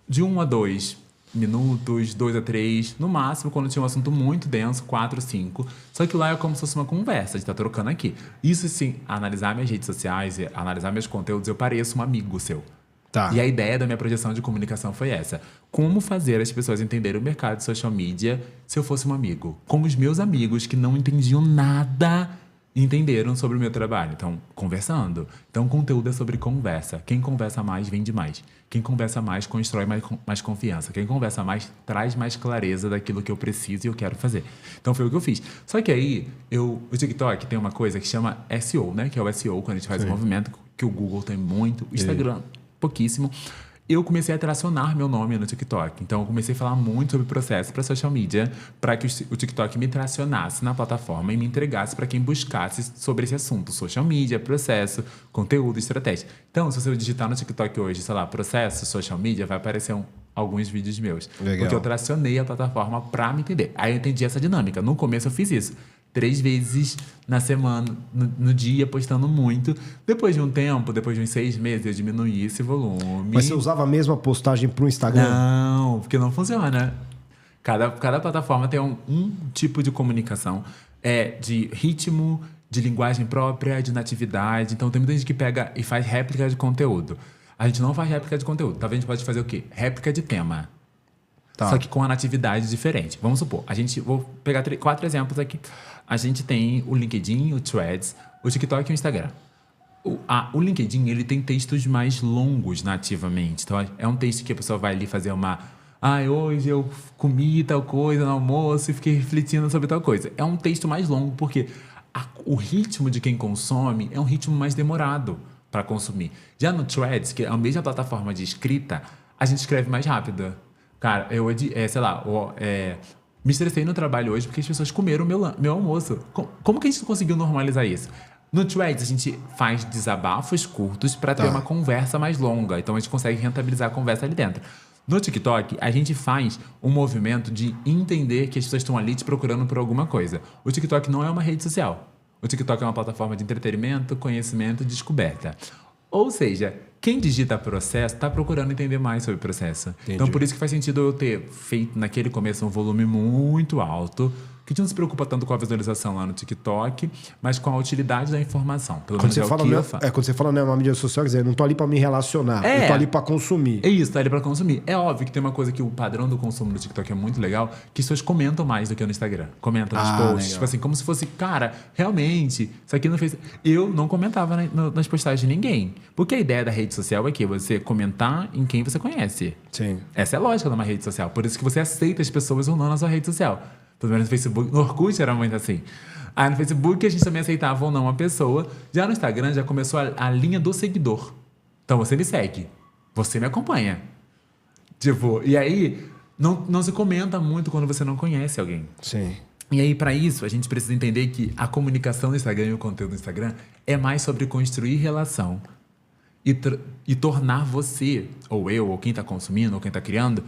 de 1 a 2 minutos, 2 a 3, no máximo, quando tinha um assunto muito denso, 4, 5. Só que lá é como se fosse uma conversa, a gente tá trocando aqui. Isso sim, analisar minhas redes sociais, analisar meus conteúdos, eu pareço um amigo seu. Tá. E a ideia da minha projeção de comunicação foi essa. Como fazer as pessoas entenderem o mercado de social media se eu fosse um amigo? Como os meus amigos que não entendiam nada entenderam sobre o meu trabalho. Então, conversando. Então, o conteúdo é sobre conversa. Quem conversa mais, vende mais. Quem conversa mais, constrói mais confiança. Quem conversa mais, traz mais clareza daquilo que eu preciso e eu quero fazer. Então, foi o que eu fiz. Só que aí, o TikTok tem uma coisa que chama SEO, né? Que é o SEO, quando a gente faz um movimento, que o Google tem muito, o Instagram, pouquíssimo. Eu comecei a tracionar meu nome no TikTok. Então, eu comecei a falar muito sobre processo para social media, para que o TikTok me tracionasse na plataforma e me entregasse para quem buscasse sobre esse assunto. Social media, processo, conteúdo, estratégia. Então, se você digitar no TikTok hoje, sei lá, processo, social media, vai aparecer alguns vídeos meus. Legal. Porque eu tracionei a plataforma para me entender. Aí eu entendi essa dinâmica. No começo eu fiz isso. 3 vezes na semana, no dia, postando muito. Depois de um tempo, depois de uns 6 meses, eu diminuí esse volume. Mas você usava a mesma postagem pro Instagram? Não, porque não funciona. Cada plataforma tem um tipo de comunicação. De ritmo, de linguagem própria, de natividade. Então, tem muita gente que pega e faz réplica de conteúdo. A gente não faz réplica de conteúdo. Talvez a gente pode fazer o quê? Réplica de tema. Só que com a natividade diferente. Vamos supor, vou pegar 4 exemplos aqui. A gente tem o LinkedIn, o Threads, o TikTok e o Instagram. O LinkedIn, ele tem textos mais longos nativamente. Então, é um texto que a pessoa vai ali fazer hoje eu comi tal coisa no almoço e fiquei refletindo sobre tal coisa. É um texto mais longo porque o ritmo de quem consome é um ritmo mais demorado para consumir. Já no Threads, que é a mesma plataforma de escrita, a gente escreve mais rápido. Cara, me estressei no trabalho hoje porque as pessoas comeram meu almoço. Como que a gente conseguiu normalizar isso? No Threads, a gente faz desabafos curtos para ter uma conversa mais longa. Então, a gente consegue rentabilizar a conversa ali dentro. No TikTok, a gente faz um movimento de entender que as pessoas estão ali te procurando por alguma coisa. O TikTok não é uma rede social. O TikTok é uma plataforma de entretenimento, conhecimento e descoberta. Ou seja, quem digita processo está procurando entender mais sobre o processo. Entendi. Então, por isso que faz sentido eu ter feito naquele começo um volume muito alto, que a gente não se preocupa tanto com a visualização lá no TikTok, mas com a utilidade da informação. Pelo Quando menos você, é o fala, que né, eu faço. quando você fala, né, uma mídia social, quer dizer, eu não tô ali para me relacionar, É. eu tô ali para consumir. É isso, tá ali pra consumir. É óbvio que tem uma coisa que o padrão do consumo no TikTok é muito legal, que as pessoas comentam mais do que no Instagram. Comentam nos posts, legal. tipo assim, como se fosse, cara, realmente, isso aqui não fez... Eu não comentava nas postagens de ninguém. Porque a ideia da rede social é que você comentar em quem você conhece. Sim. Essa é a lógica de uma rede social. Por isso que você aceita as pessoas ou não na sua rede social. Pelo menos no Facebook. No Orkut era muito assim. Aí no Facebook a gente também aceitava ou não uma pessoa. Já no Instagram já começou a linha do seguidor. Então você me segue. Você me acompanha. Tipo, e aí não se comenta muito quando você não conhece alguém. Sim. E aí, para isso, a gente precisa entender que a comunicação do Instagram e o conteúdo do Instagram é mais sobre construir relação e tornar você, ou eu, ou quem está consumindo, ou quem está criando,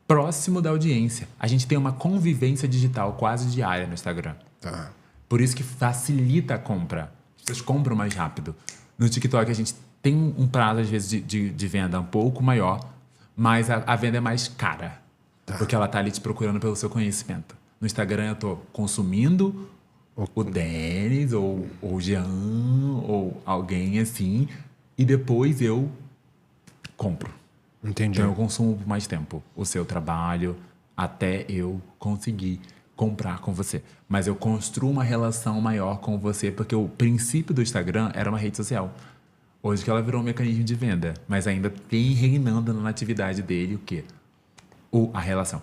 próximo da audiência. A gente tem uma convivência digital quase diária no Instagram. Tá. Por isso que facilita a compra. As pessoas compram mais rápido. No TikTok, a gente tem um prazo, às vezes, de venda um pouco maior, mas a venda é mais cara. Tá. Porque ela está ali te procurando pelo seu conhecimento. No Instagram, eu estou consumindo o Denis, ou o Jean, ou alguém assim, e depois eu compro. Entendi. Então, eu consumo por mais tempo o seu trabalho até eu conseguir comprar com você. Mas eu construo uma relação maior com você, porque o princípio do Instagram era uma rede social. Hoje que ela virou um mecanismo de venda, mas ainda tem reinando na atividade dele o quê? A relação.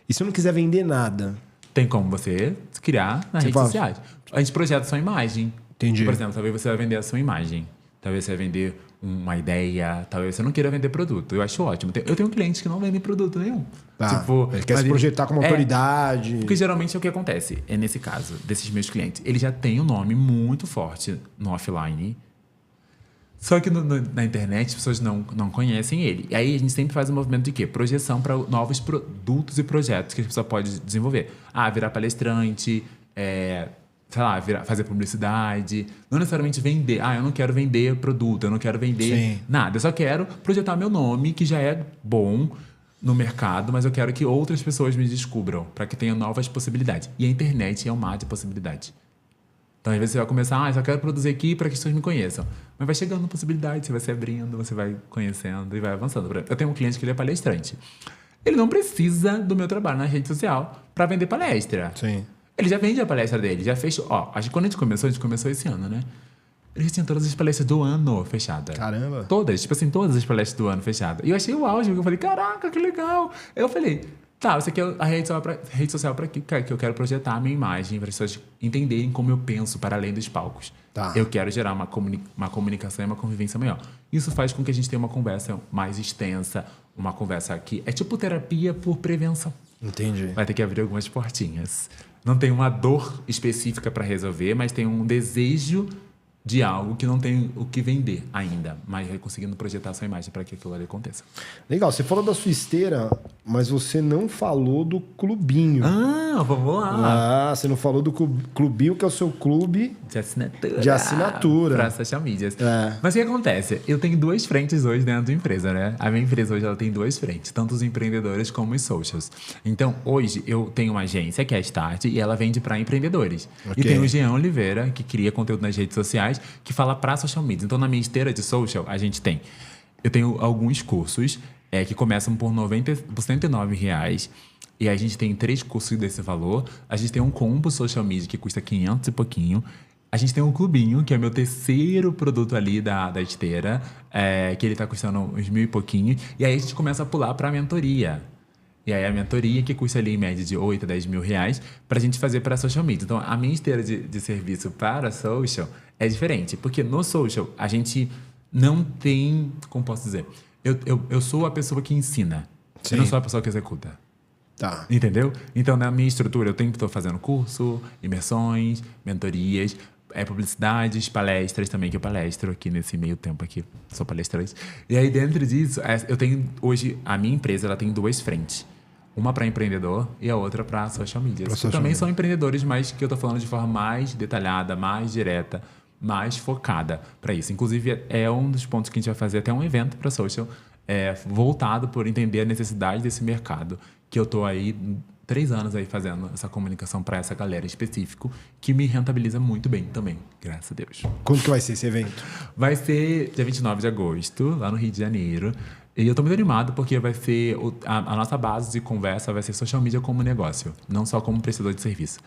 E se eu não quiser vender nada? Tem como você criar nas redes sociais. A gente projeta a sua imagem. Entendi. Por exemplo, talvez você vai vender a sua imagem. Talvez você vai vender uma ideia. Talvez você não queira vender produto. Eu acho ótimo. Eu tenho clientes que não vendem produto nenhum. Tá. Tipo, Ele quer se projetar como autoridade. Porque geralmente é o que acontece. É nesse caso, desses meus clientes. Ele já tem um nome muito forte no offline. Só que na internet as pessoas não conhecem ele. E aí a gente sempre faz um movimento de quê? Projeção para novos produtos e projetos que a pessoa pode desenvolver. Virar palestrante, sei lá, fazer publicidade. Não necessariamente vender. Eu não quero vender produto, eu não quero vender nada. Eu só quero projetar meu nome, que já é bom no mercado, mas eu quero que outras pessoas me descubram, para que tenham novas possibilidades. E a internet é um mar de possibilidades. Então, às vezes você vai começar, só quero produzir aqui para que as pessoas me conheçam. Mas vai chegando possibilidade, você vai se abrindo, você vai conhecendo e vai avançando. Eu tenho um cliente que ele é palestrante. Ele não precisa do meu trabalho na rede social para vender palestra. Sim. Ele já vende a palestra dele, já fechou. Acho que quando a gente começou esse ano, né? Ele já tinha todas as palestras do ano fechadas. Caramba. Todas, tipo assim, todas as palestras do ano fechadas. E eu achei o auge, porque eu falei, caraca, que legal. Eu falei, você quer a rede social para quê? Que eu quero projetar a minha imagem para as pessoas entenderem como eu penso para além dos palcos. Tá. Eu quero gerar uma comunicação e uma convivência maior. Isso faz com que a gente tenha uma conversa mais extensa, uma conversa que é tipo terapia por prevenção. Entendi. Vai ter que abrir algumas portinhas. Não tem uma dor específica para resolver, mas tem um desejo de algo que não tem o que vender ainda, mas conseguindo projetar a sua imagem para que aquilo ali aconteça. Legal, você falou da sua esteira, mas você não falou do clubinho. Vamos lá. Você não falou do clubinho, que é o seu clube de assinatura. De assinatura. Para social medias. Mas o que acontece? Eu tenho duas frentes hoje dentro da empresa, né? A minha empresa hoje ela tem duas frentes, tanto os empreendedores como os socials. Então, hoje eu tenho uma agência, que é a Start, e ela vende para empreendedores. Okay. E tem o Jean Oliveira, que cria conteúdo nas redes sociais, que fala para social media. Então, na minha esteira de social, eu tenho alguns cursos que começam por R$99. E a gente tem 3 cursos desse valor. A gente tem um combo social media que custa 500 e pouquinho. A gente tem um clubinho, que é meu terceiro produto ali da esteira, que ele está custando uns 1.000 e pouquinho. E aí a gente começa a pular para a mentoria. E aí a mentoria, que custa ali em média de 8 a 10 mil reais, para a gente fazer para social media. Então, a minha esteira de serviço para social é diferente. Porque no social, a gente não tem... Como posso dizer? Eu sou a pessoa que ensina. Sim. Eu não sou a pessoa que executa. Tá. Entendeu? Então, na minha estrutura, eu estou fazendo curso, imersões, mentorias, publicidades, palestras também, que eu palestro aqui nesse meio tempo aqui. Sou palestrante. E aí, dentro disso, eu tenho... Hoje, a minha empresa, ela tem 2 frentes. Uma para empreendedor e a outra para social media. Que também são empreendedores, mas que eu estou falando de forma mais detalhada, mais direta, mais focada para isso. Inclusive, é um dos pontos que a gente vai fazer até um evento para social, voltado por entender a necessidade desse mercado, que eu tô aí 3 anos aí fazendo essa comunicação para essa galera específico, que me rentabiliza muito bem também, graças a Deus. Quando que vai ser esse evento? Vai ser dia 29 de agosto, lá no Rio de Janeiro. E eu tô muito animado porque vai ser a nossa base de conversa vai ser social media como negócio, não só como prestador de serviço.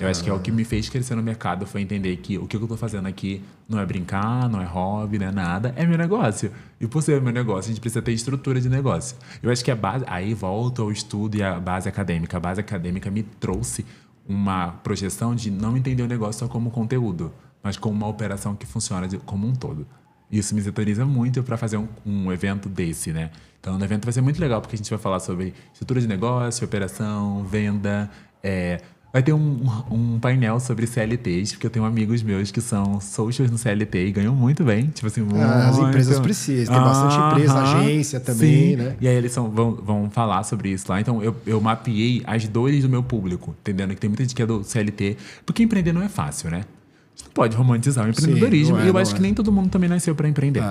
Eu acho que é o que me fez crescer no mercado, foi entender que o que eu tô fazendo aqui não é brincar, não é hobby, não é nada, é meu negócio. E por ser meu negócio, a gente precisa ter estrutura de negócio. Eu acho que a base... Aí volta ao estudo e a base acadêmica. A base acadêmica me trouxe uma projeção de não entender o negócio só como conteúdo, mas como uma operação que funciona como um todo. Isso me setoriza muito para fazer um evento desse, né? Então, no evento vai ser muito legal, porque a gente vai falar sobre estrutura de negócio, operação, venda, vai ter um painel sobre CLTs, porque eu tenho amigos meus que são socials no CLT e ganham muito bem. Tipo assim, muito... As empresas precisam, tem bastante empresa, agência também, sim. Né? E aí eles vão falar sobre isso lá. Então, eu mapeei as dores do meu público, entendendo que tem muita gente que é do CLT, porque empreender não é fácil, né? A gente não pode romantizar o empreendedorismo. Sim, e eu acho que nem todo mundo também nasceu para empreender.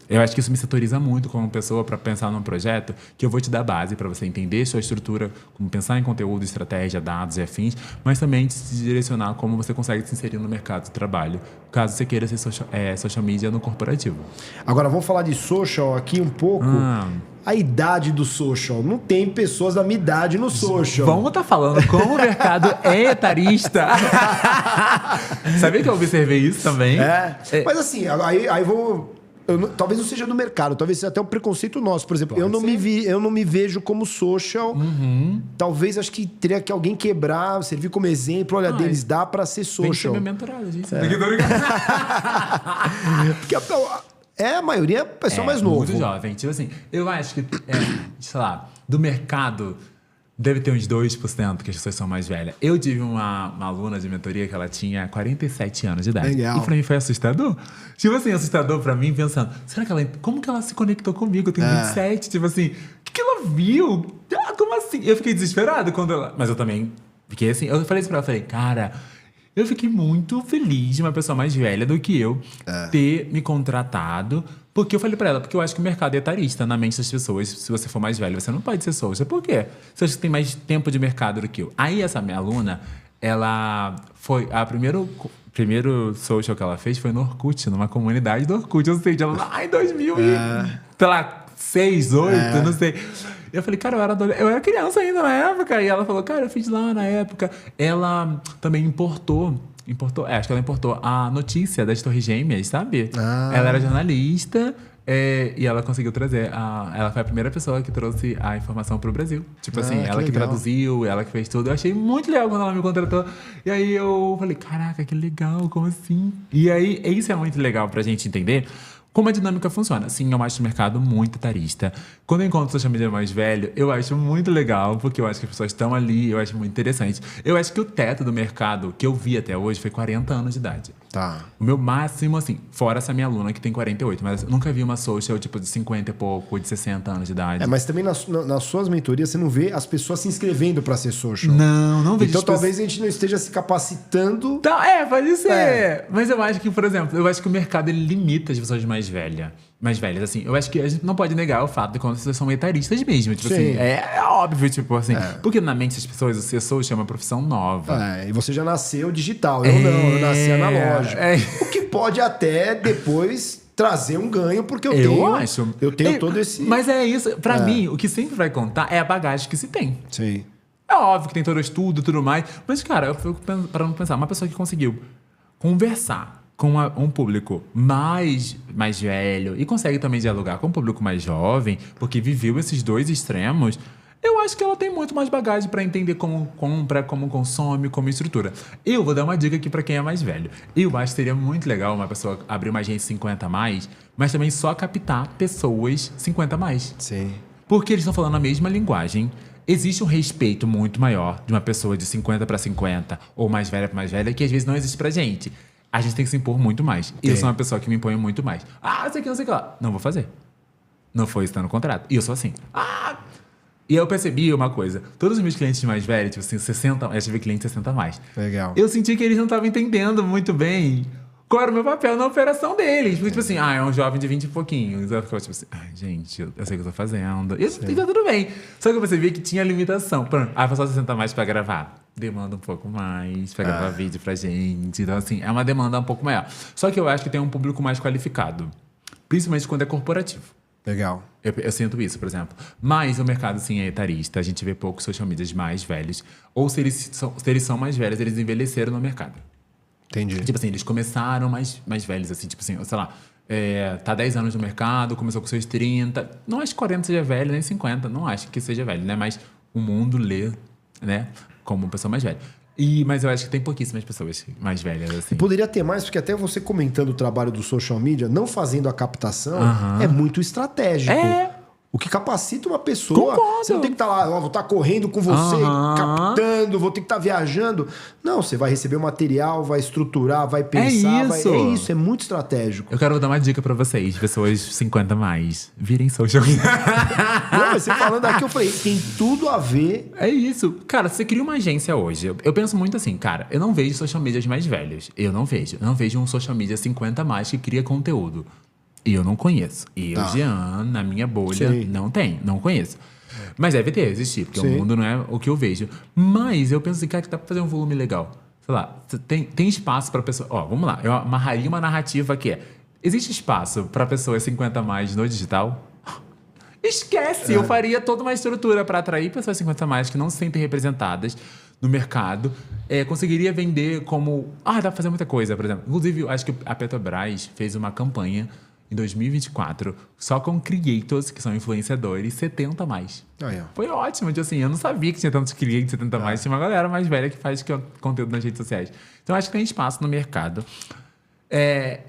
Eu acho que isso me setoriza muito como pessoa para pensar num projeto que eu vou te dar base para você entender sua estrutura, como pensar em conteúdo, estratégia, dados e afins, mas também te direcionar como você consegue se inserir no mercado de trabalho, caso você queira ser social media no corporativo. Agora, vamos falar de social aqui um pouco. A idade do social. Não tem pessoas da minha idade no social. Vamos estar falando como o mercado é etarista. Sabia que eu observei isso também? Mas assim, aí vou... talvez não seja do mercado, talvez seja até um preconceito nosso. Por exemplo, eu não me vejo como social. Talvez acho que teria que alguém quebrar, servir como exemplo. Olha, deles dá pra ser social. Tem que ser minha mentorada, gente. Porque a maioria é pessoa mais nova. Muito jovem. Tipo assim, eu acho que, sei lá, do mercado deve ter uns 2% que as pessoas são mais velhas. Eu tive uma aluna de mentoria que ela tinha 47 anos de idade. Legal. E pra mim foi assustador. Tipo assim, assustador pra mim, pensando, como que ela se conectou comigo? Eu tenho 27. Tipo assim, o que ela viu? Como assim? Eu fiquei desesperado quando ela... Mas eu também fiquei assim, eu falei isso pra ela, falei, cara... Eu fiquei muito feliz de uma pessoa mais velha do que eu ter me contratado. Porque eu falei pra ela, porque eu acho que o mercado é etarista na mente das pessoas. Se você for mais velho, você não pode ser social. Por quê? Você acha que tem mais tempo de mercado do que eu. Aí essa minha aluna, ela foi... primeiro social que ela fez foi no Orkut, numa comunidade do Orkut. Ou seja, lá em 2000 sei lá, 6, 8, não sei... Eu falei, cara, eu era criança ainda na época. E ela falou, cara, eu fiz lá na época. Ela também importou, acho que ela importou a notícia das Torres Gêmeas, sabe? Ela era jornalista e ela conseguiu trazer. Ela foi a primeira pessoa que trouxe a informação pro Brasil. Tipo assim, ela que traduziu, ela que fez tudo. Eu achei muito legal quando ela me contratou. E aí eu falei, caraca, que legal, como assim? E aí, isso é muito legal pra gente entender como a dinâmica funciona. Sim, eu acho o mercado muito etarista. Quando eu encontro social media mais velho, eu acho muito legal, porque eu acho que as pessoas estão ali, eu acho muito interessante. Eu acho que o teto do mercado que eu vi até hoje foi 40 anos de idade. Tá. O meu máximo, assim, fora essa minha aluna que tem 48, mas eu nunca vi uma social tipo de 50 e pouco, de 60 anos de idade. Mas também nas suas mentorias você não vê as pessoas se inscrevendo para ser social. Não vejo. Então talvez a gente não esteja se capacitando. Então, pode ser. Mas eu acho que, por exemplo, o mercado ele limita as pessoas mais velhas, assim. Eu acho que a gente não pode negar o fato de quando as pessoas são etaristas mesmo. Tipo assim, é óbvio, tipo assim. Porque na mente das pessoas, o ser social é uma profissão nova. E você já nasceu digital. Eu não, eu nasci analógico. O que pode até depois trazer um ganho, porque eu tenho todo esse... Mas é isso. Pra mim, o que sempre vai contar é a bagagem que se tem. Sim. É óbvio que tem todo o estudo e tudo mais. Mas, cara, eu fico parando pra pensar. Uma pessoa que conseguiu conversar com um público mais velho e consegue também dialogar com um público mais jovem, porque viveu esses dois extremos, eu acho que ela tem muito mais bagagem para entender como compra, como consome, como estrutura. Eu vou dar uma dica aqui para quem é mais velho. Eu acho que seria muito legal uma pessoa abrir uma agência 50 a mais, mas também só captar pessoas 50 a mais. Sim. Porque eles estão falando a mesma linguagem. Existe um respeito muito maior de uma pessoa de 50 para 50 ou mais velha para mais velha que às vezes não existe pra gente. A gente tem que se impor muito mais. Eu sou uma pessoa que me impõe muito mais. Não sei o que lá. Não vou fazer. Não foi isso, tá no contrato. E eu sou assim. E eu percebi uma coisa. Todos os meus clientes mais velhos, tipo assim, 60... Eu tive cliente 60 a mais. Legal. Eu senti que eles não estavam entendendo muito bem qual era o meu papel na operação deles. Porque, tipo assim, é um jovem de 20 e pouquinhos. Eu ficava tipo assim, gente, eu sei o que eu tô fazendo. E tá tudo bem. Só que você via que tinha limitação. A pessoa se senta mais pra gravar. Demanda um pouco mais pra gravar vídeo pra gente. Então, assim, é uma demanda um pouco maior. Só que eu acho que tem um público mais qualificado. Principalmente quando é corporativo. Legal. Eu sinto isso, por exemplo. Mas o mercado, sim, é etarista. A gente vê poucos social medias mais velhos. Ou se eles são mais velhos, eles envelheceram no mercado. Entendi. Tipo assim, eles começaram mais velhos, assim. Tipo assim, sei lá, tá 10 anos no mercado, começou com seus 30. Não acho que 40 seja velho, nem 50. Não acho que seja velho, né? Mas o mundo lê, né? Como pessoa mais velha. Mas eu acho que tem pouquíssimas pessoas mais velhas, assim. Poderia ter mais, porque até você comentando o trabalho do social media, não fazendo a captação, é muito estratégico. O que capacita uma pessoa. Concordo. Você não tem que estar lá, vou estar correndo com você, captando, vou ter que estar viajando. Não, você vai receber o material, vai estruturar, vai pensar. É isso. É muito estratégico. Eu quero dar uma dica pra vocês, pessoas 50 mais. Virem social media. Não, você falando aqui, eu falei, tem tudo a ver. É isso. Cara, você cria uma agência hoje. Eu penso muito assim, cara, eu não vejo social medias mais velhos. Eu não vejo um social media 50 mais que cria conteúdo. E eu não conheço. Jean, na minha bolha, não conheço. Mas deve existir, porque o mundo não é o que eu vejo. Mas eu penso assim, cara, que dá pra fazer um volume legal. Sei lá, tem espaço pra pessoa... Vamos lá. Eu amarraria uma narrativa que existe espaço pra pessoas 50 mais no digital? Esquece! Eu faria toda uma estrutura pra atrair pessoas 50 mais que não se sentem representadas no mercado. Conseguiria vender como... dá pra fazer muita coisa, por exemplo. Inclusive, eu acho que a Petrobras fez uma campanha em 2024, só com creators, que são influenciadores, 70 mais. Foi ótimo, assim, eu não sabia que tinha tantos creators 70 mais, tinha uma galera mais velha que faz conteúdo nas redes sociais. Então, eu acho que tem espaço no mercado.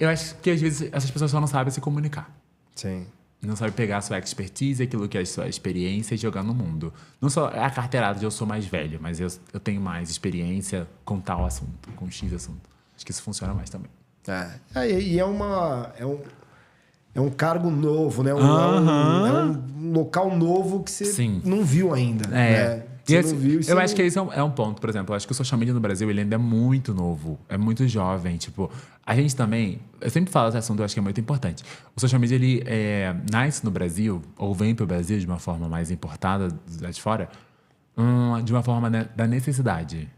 Eu acho que, às vezes, essas pessoas só não sabem se comunicar. Sim. Não sabem pegar a sua expertise, aquilo que é a sua experiência e jogar no mundo. Não só a carteirada de eu sou mais velho, mas eu tenho mais experiência com tal assunto, com X assunto. Acho que isso funciona mais também. E é um cargo novo, né? É um local novo que você não viu ainda. Você não viu, eu acho que esse é um ponto, por exemplo. Eu acho que o social media no Brasil ele ainda é muito novo, é muito jovem. Tipo, a gente também... Eu sempre falo esse assunto, eu acho que é muito importante. O social media, ele nasce no Brasil, ou vem para o Brasil de uma forma mais importada lá de fora, de uma forma da necessidade.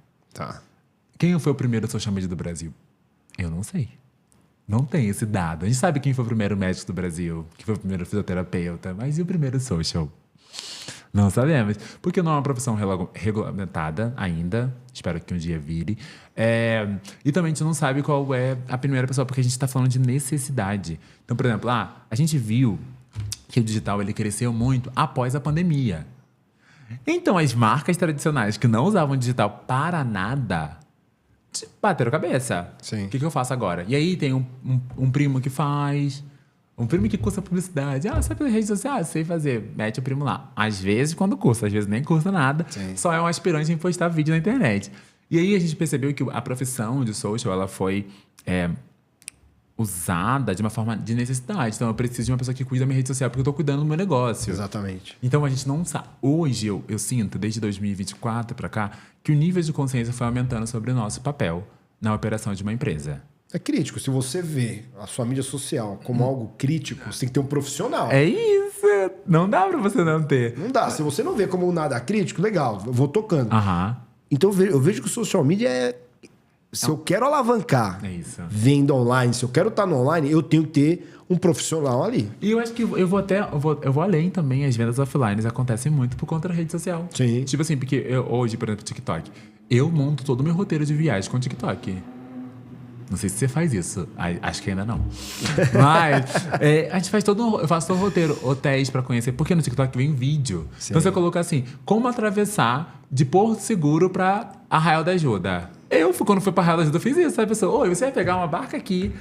Quem foi o primeiro social media do Brasil? Eu não sei. Não tem esse dado. A gente sabe quem foi o primeiro médico do Brasil, quem foi o primeiro fisioterapeuta, mas e o primeiro social? Não sabemos. Porque não é uma profissão regulamentada ainda. Espero que um dia vire. E também a gente não sabe qual é a primeira pessoa, porque a gente está falando de necessidade. Então, por exemplo, a gente viu que o digital ele cresceu muito após a pandemia. Então, as marcas tradicionais que não usavam digital para nada... bateram a cabeça. O que eu faço agora? E aí tem um primo que faz, um primo que cursa publicidade. Sabe fazer redes sociais? Sei fazer. Mete o primo lá. Às vezes quando cursa, às vezes nem cursa nada. Só é um aspirante em postar vídeo na internet. E aí a gente percebeu que a profissão de social, ela foi usada de uma forma de necessidade. Então eu preciso de uma pessoa que cuida da minha rede social, porque eu estou cuidando do meu negócio. Exatamente. Então a gente não sabe. Hoje eu sinto, desde 2024 para cá, que o nível de consciência foi aumentando sobre o nosso papel na operação de uma empresa. É crítico. Se você vê a sua mídia social como algo crítico, você tem que ter um profissional. É isso. Não dá para você não ter. Não dá. Se você não vê como nada crítico, legal, eu vou tocando. Então eu vejo que o social media se eu quero alavancar venda online, se eu quero estar no online, eu tenho que ter um profissional ali. E eu acho que eu vou além também. As vendas offline acontecem muito por conta da rede social. Tipo assim, porque hoje, por exemplo, TikTok, eu monto todo o meu roteiro de viagem com TikTok. Não sei se você faz isso. Acho que ainda não. Mas a gente eu faço todo o roteiro, hotéis pra conhecer. Porque no TikTok vem vídeo. Então você coloca assim, como atravessar de Porto Seguro pra Arraial da Ajuda. Quando fui pra Arraial da Ajuda, eu fiz isso. Aí a pessoa, você vai pegar uma barca aqui,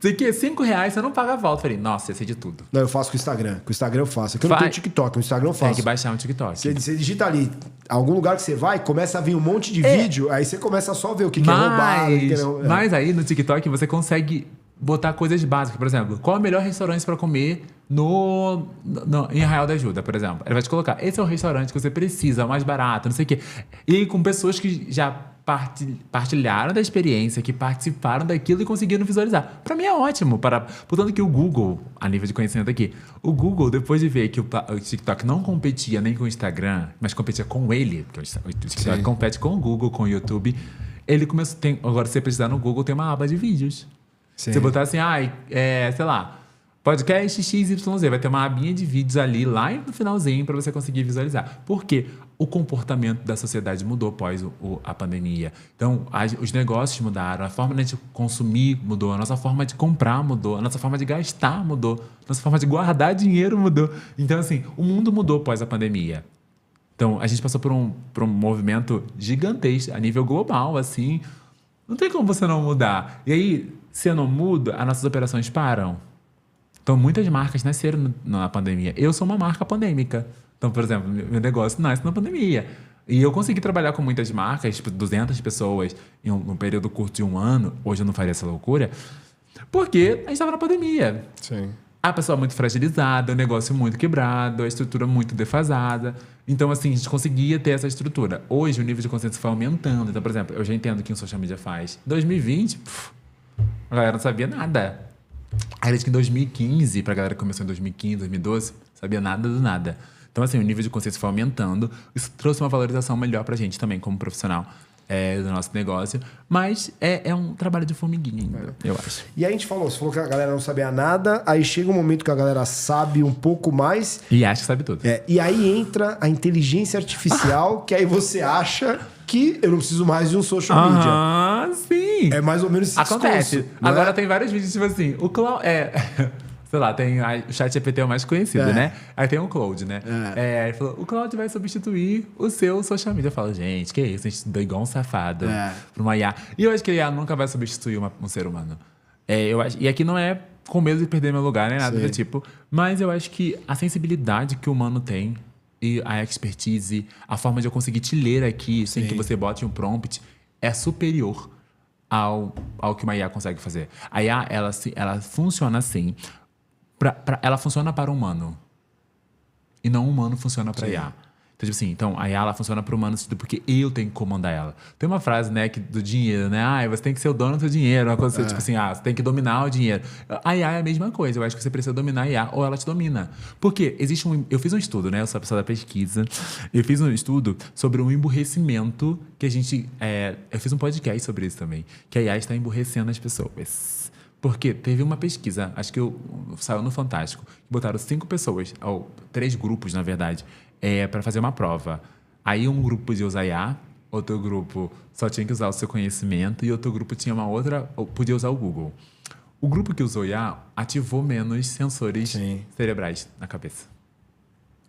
sei que R$5, você não paga a volta. Eu falei, nossa, eu sei de tudo. Não, eu faço com o Instagram. Com o Instagram eu faço. Aqui eu não tenho TikTok, no Instagram eu faço. Tem que baixar um TikTok. Você digita ali, algum lugar que você vai, começa a vir um monte de vídeo, aí você começa só a ver o que é roubado. Mas aí no TikTok você consegue botar coisas básicas. Por exemplo, qual é o melhor restaurante para comer em Arraial da Ajuda, por exemplo? Ele vai te colocar, esse é o restaurante que você precisa, o mais barato, não sei o quê. E com pessoas que já partilharam da experiência, que participaram daquilo e conseguiram visualizar. Para mim é ótimo. Portanto que o Google, a nível de conhecimento aqui, o Google, depois de ver que o TikTok não competia nem com o Instagram, mas competia com ele, porque o TikTok compete com o Google, com o YouTube, ele começou... Agora, se você precisar no Google, tem uma aba de vídeos. Sim. Você botar assim, sei lá, podcast XYZ, vai ter uma abinha de vídeos ali, lá no finalzinho, para você conseguir visualizar. Por quê? O comportamento da sociedade mudou após a pandemia. Então, os negócios mudaram, a forma de a gente consumir mudou, a nossa forma de comprar mudou, a nossa forma de gastar mudou, a nossa forma de guardar dinheiro mudou. Então, assim, o mundo mudou após a pandemia. Então, a gente passou por um movimento gigantesco, a nível global, assim. Não tem como você não mudar. E aí, se eu não mudo, as nossas operações param. Então, muitas marcas nasceram na pandemia. Eu sou uma marca pandêmica. Então, por exemplo, meu negócio nasce na pandemia. E eu consegui trabalhar com muitas marcas, tipo 200 pessoas em um período curto de 1 ano. Hoje eu não faria essa loucura. Porque a gente estava na pandemia. Sim. A pessoa muito fragilizada, o negócio muito quebrado, a estrutura muito defasada. Então, assim, a gente conseguia ter essa estrutura. Hoje, o nível de consciência foi aumentando. Então, por exemplo, eu já entendo o que um social media faz. Em 2020, a galera não sabia nada. Aí, desde que em 2015, pra galera que começou em 2015, 2012, sabia nada do nada. Então, assim, o nível de consciência foi aumentando. Isso trouxe uma valorização melhor pra gente também, como profissional do nosso negócio. Mas é um trabalho de formiguinha ainda, eu acho. E aí você falou que a galera não sabia nada, aí chega um momento que a galera sabe um pouco mais. E acha que sabe tudo. E aí entra a inteligência artificial, que aí você acha que eu não preciso mais de um social media. Ah, sim. É mais ou menos esse acontece. discurso, Agora tem vários vídeos, tipo assim, o Cloud... sei lá, tem o ChatGPT é o mais conhecido, né? Aí tem o Claude, né? Ele falou, o Claude vai substituir o seu social media. Eu falo, gente, que isso? A gente deu igual um safado pra uma IA. E eu acho que a IA nunca vai substituir um ser humano. Eu acho, e aqui não é com medo de perder meu lugar, nem nada do tipo. Mas eu acho que a sensibilidade que o humano tem e a expertise, a forma de eu conseguir te ler aqui sem que você bote um prompt, é superior ao que uma IA consegue fazer. A IA, ela funciona assim. Ela funciona para o humano. E não o humano funciona para a IA. Então, tipo assim, a IA ela funciona para o humano porque eu tenho que comandar ela. Tem uma frase, né, do dinheiro, né? Você tem que ser o dono do seu dinheiro. Uma coisa tipo assim, você tem que dominar o dinheiro. A IA é a mesma coisa. Eu acho que você precisa dominar a IA ou ela te domina. Porque eu fiz um estudo, né? Eu sou a pessoa da pesquisa. Eu fiz um estudo sobre o emburrecimento que a gente... eu fiz um podcast sobre isso também. Que a IA está emburrecendo as pessoas. Porque teve uma pesquisa, acho que saiu no Fantástico, que botaram 5 pessoas, ou 3 grupos, na verdade, para fazer uma prova. Aí um grupo podia usar IA, outro grupo só tinha que usar o seu conhecimento e outro grupo tinha podia usar o Google. O grupo que usou IA ativou menos sensores cerebrais na cabeça.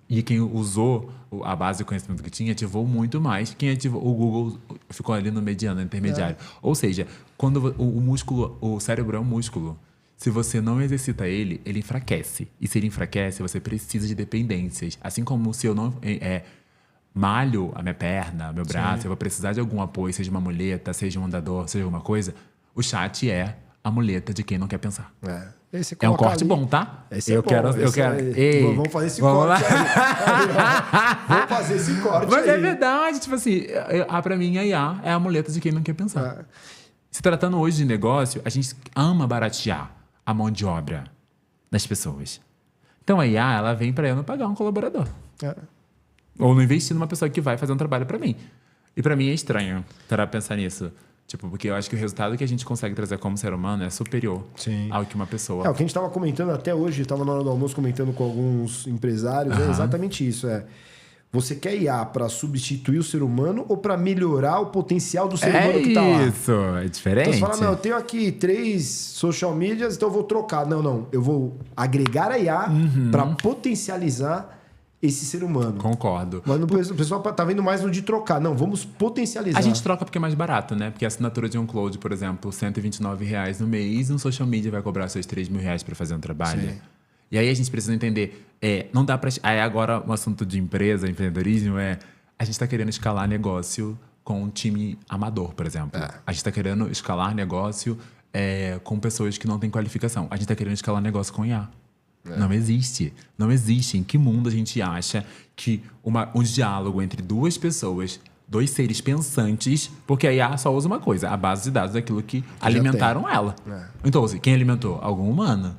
E quem usou a base de conhecimento que tinha ativou muito mais. Quem ativou o Google ficou ali no mediano, intermediário. Ou seja, quando o cérebro é um músculo. Se você não exercita ele, ele enfraquece. E se ele enfraquece, você precisa de dependências. Assim como se eu não malho a minha perna, meu braço, eu vou precisar de algum apoio, seja uma muleta, seja um andador, seja alguma coisa, o chat é a muleta de quem não quer pensar. É um corte bom, tá? Eu quero. Vamos fazer esse corte aí. Vamos fazer esse corte Mas aí. é verdade, tipo assim, pra mim a IA é a muleta de quem não quer pensar. Se tratando hoje de negócio, a gente ama baratear a mão de obra das pessoas. Então a IA, ela vem pra eu não pagar um colaborador. Ou não investir numa pessoa que vai fazer um trabalho pra mim. E pra mim é estranho para pensar nisso. Tipo, porque eu acho que o resultado que a gente consegue trazer como ser humano é superior ao que uma pessoa... O que a gente estava comentando até hoje, estava na hora do almoço comentando com alguns empresários, é exatamente isso. Você quer IA para substituir o ser humano ou para melhorar o potencial do ser humano que está lá? Isso, é diferente. Então você fala, eu tenho aqui 3 social medias, então eu vou trocar. Não, eu vou agregar a IA para potencializar esse ser humano. Concordo. Mas o pessoal tá vendo mais no de trocar. Não, vamos potencializar. A gente troca porque é mais barato, né? Porque a assinatura de um Cloud, por exemplo, R$129 no mês, um social media vai cobrar seus R$3.000 para fazer um trabalho. E aí a gente precisa entender, não dá para... Aí agora um assunto de empresa, empreendedorismo, a gente está querendo escalar negócio com um time amador, por exemplo. A gente está querendo escalar negócio com pessoas que não têm qualificação. A gente tá querendo escalar negócio com IA. Não existe. Não existe. Em que mundo a gente acha que um diálogo entre duas pessoas, dois seres pensantes, porque a IA só usa uma coisa, a base de dados daquilo que alimentaram ela. Então, assim, quem alimentou? Algum humano.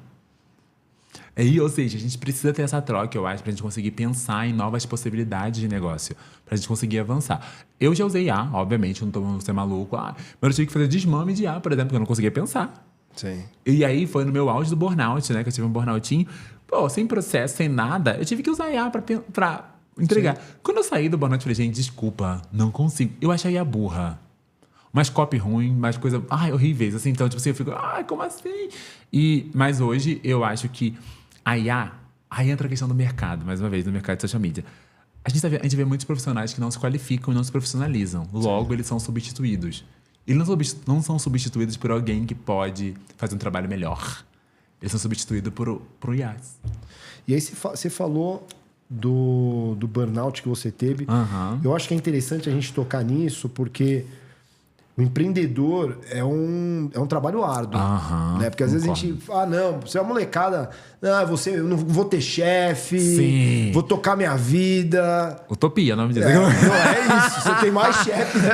Ou seja, a gente precisa ter essa troca, eu acho, pra gente conseguir pensar em novas possibilidades de negócio, pra gente conseguir avançar. Eu já usei IA, obviamente, não tô vou ser maluco, mas eu tive que fazer desmame de IA, por exemplo, porque eu não conseguia pensar. Sim. E aí foi no meu auge do burnout, né? Que eu tive um burnoutinho. Pô, sem processo, sem nada, eu tive que usar IA pra entregar. Sim. Quando eu saí do burnout, eu falei, gente, desculpa, não consigo. Eu achei a IA burra. Mais copy ruim, mais coisa... horríveis, assim. Então, tipo assim, eu fico... como assim? Mas hoje, eu acho que a IA... Aí entra a questão do mercado, mais uma vez, do mercado de social media. A gente vê muitos profissionais que não se qualificam e não se profissionalizam. Logo, eles são substituídos. E não são substituídos por alguém que pode fazer um trabalho melhor. Eles são substituídos por IAs. E aí você falou do burnout que você teve. Eu acho que é interessante a gente tocar nisso, porque o empreendedor é um trabalho árduo. Né? Porque às vezes a gente fala, não, você é uma molecada, eu não vou ter chefe, vou tocar minha vida. Utopia, o nome disso. Não, é isso, você tem mais chefe. Né?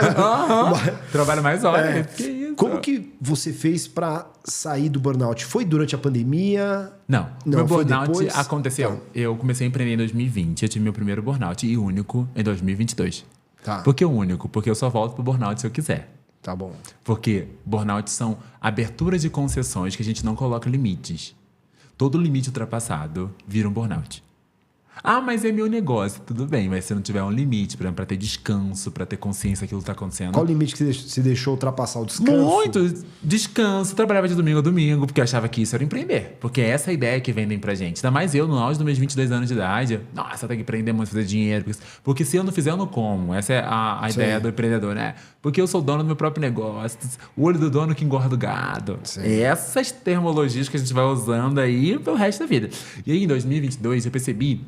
Trabalho mais horas. Que isso? Como que você fez para sair do burnout? Foi durante a pandemia? Não, meu burnout aconteceu. Eu comecei a empreender em 2020, eu tive meu primeiro burnout e único em 2022. Por que o único? Porque eu só volto pro burnout se eu quiser. Tá bom. Porque burnout são aberturas de concessões que a gente não coloca limites. Todo limite ultrapassado vira um burnout. Mas é meu negócio. Tudo bem, mas se não tiver um limite, por exemplo, para ter descanso, para ter consciência daquilo que está acontecendo. Qual o limite que você deixou ultrapassar? O descanso? Muito. Descanso. Trabalhava de domingo a domingo, porque eu achava que isso era empreender. Porque é essa a ideia que vendem pra gente. Ainda mais eu, no auge dos meus 22 anos de idade. Nossa, tem que empreender muito, fazer dinheiro. Porque se eu não fizer, eu não como. Essa é a ideia do empreendedor, né? Porque eu sou dono do meu próprio negócio. O olho do dono que engorda o gado. Essas termologias que a gente vai usando aí pelo resto da vida. E aí, em 2022, eu percebi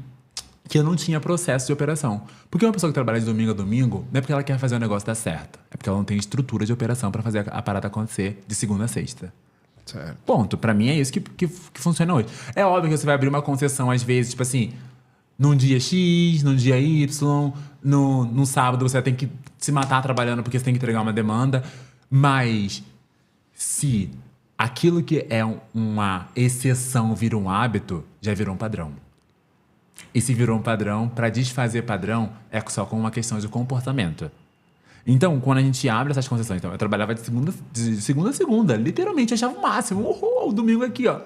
que eu não tinha processo de operação. Porque uma pessoa que trabalha de domingo a domingo, não é porque ela quer fazer o negócio dar certo. É porque ela não tem estrutura de operação para fazer a parada acontecer de segunda a sexta. Certo. Ponto. Para mim é isso que funciona hoje. É óbvio que você vai abrir uma concessão às vezes, tipo assim, num dia X, num dia Y, num sábado você tem que se matar trabalhando porque você tem que entregar uma demanda. Mas se aquilo que é uma exceção vira um hábito, já virou um padrão. E se virou um padrão, para desfazer padrão, é só com uma questão de comportamento. Então, quando a gente abre essas concessões... Então, eu trabalhava de segunda a segunda. Literalmente, achava o máximo. O domingo aqui, ó.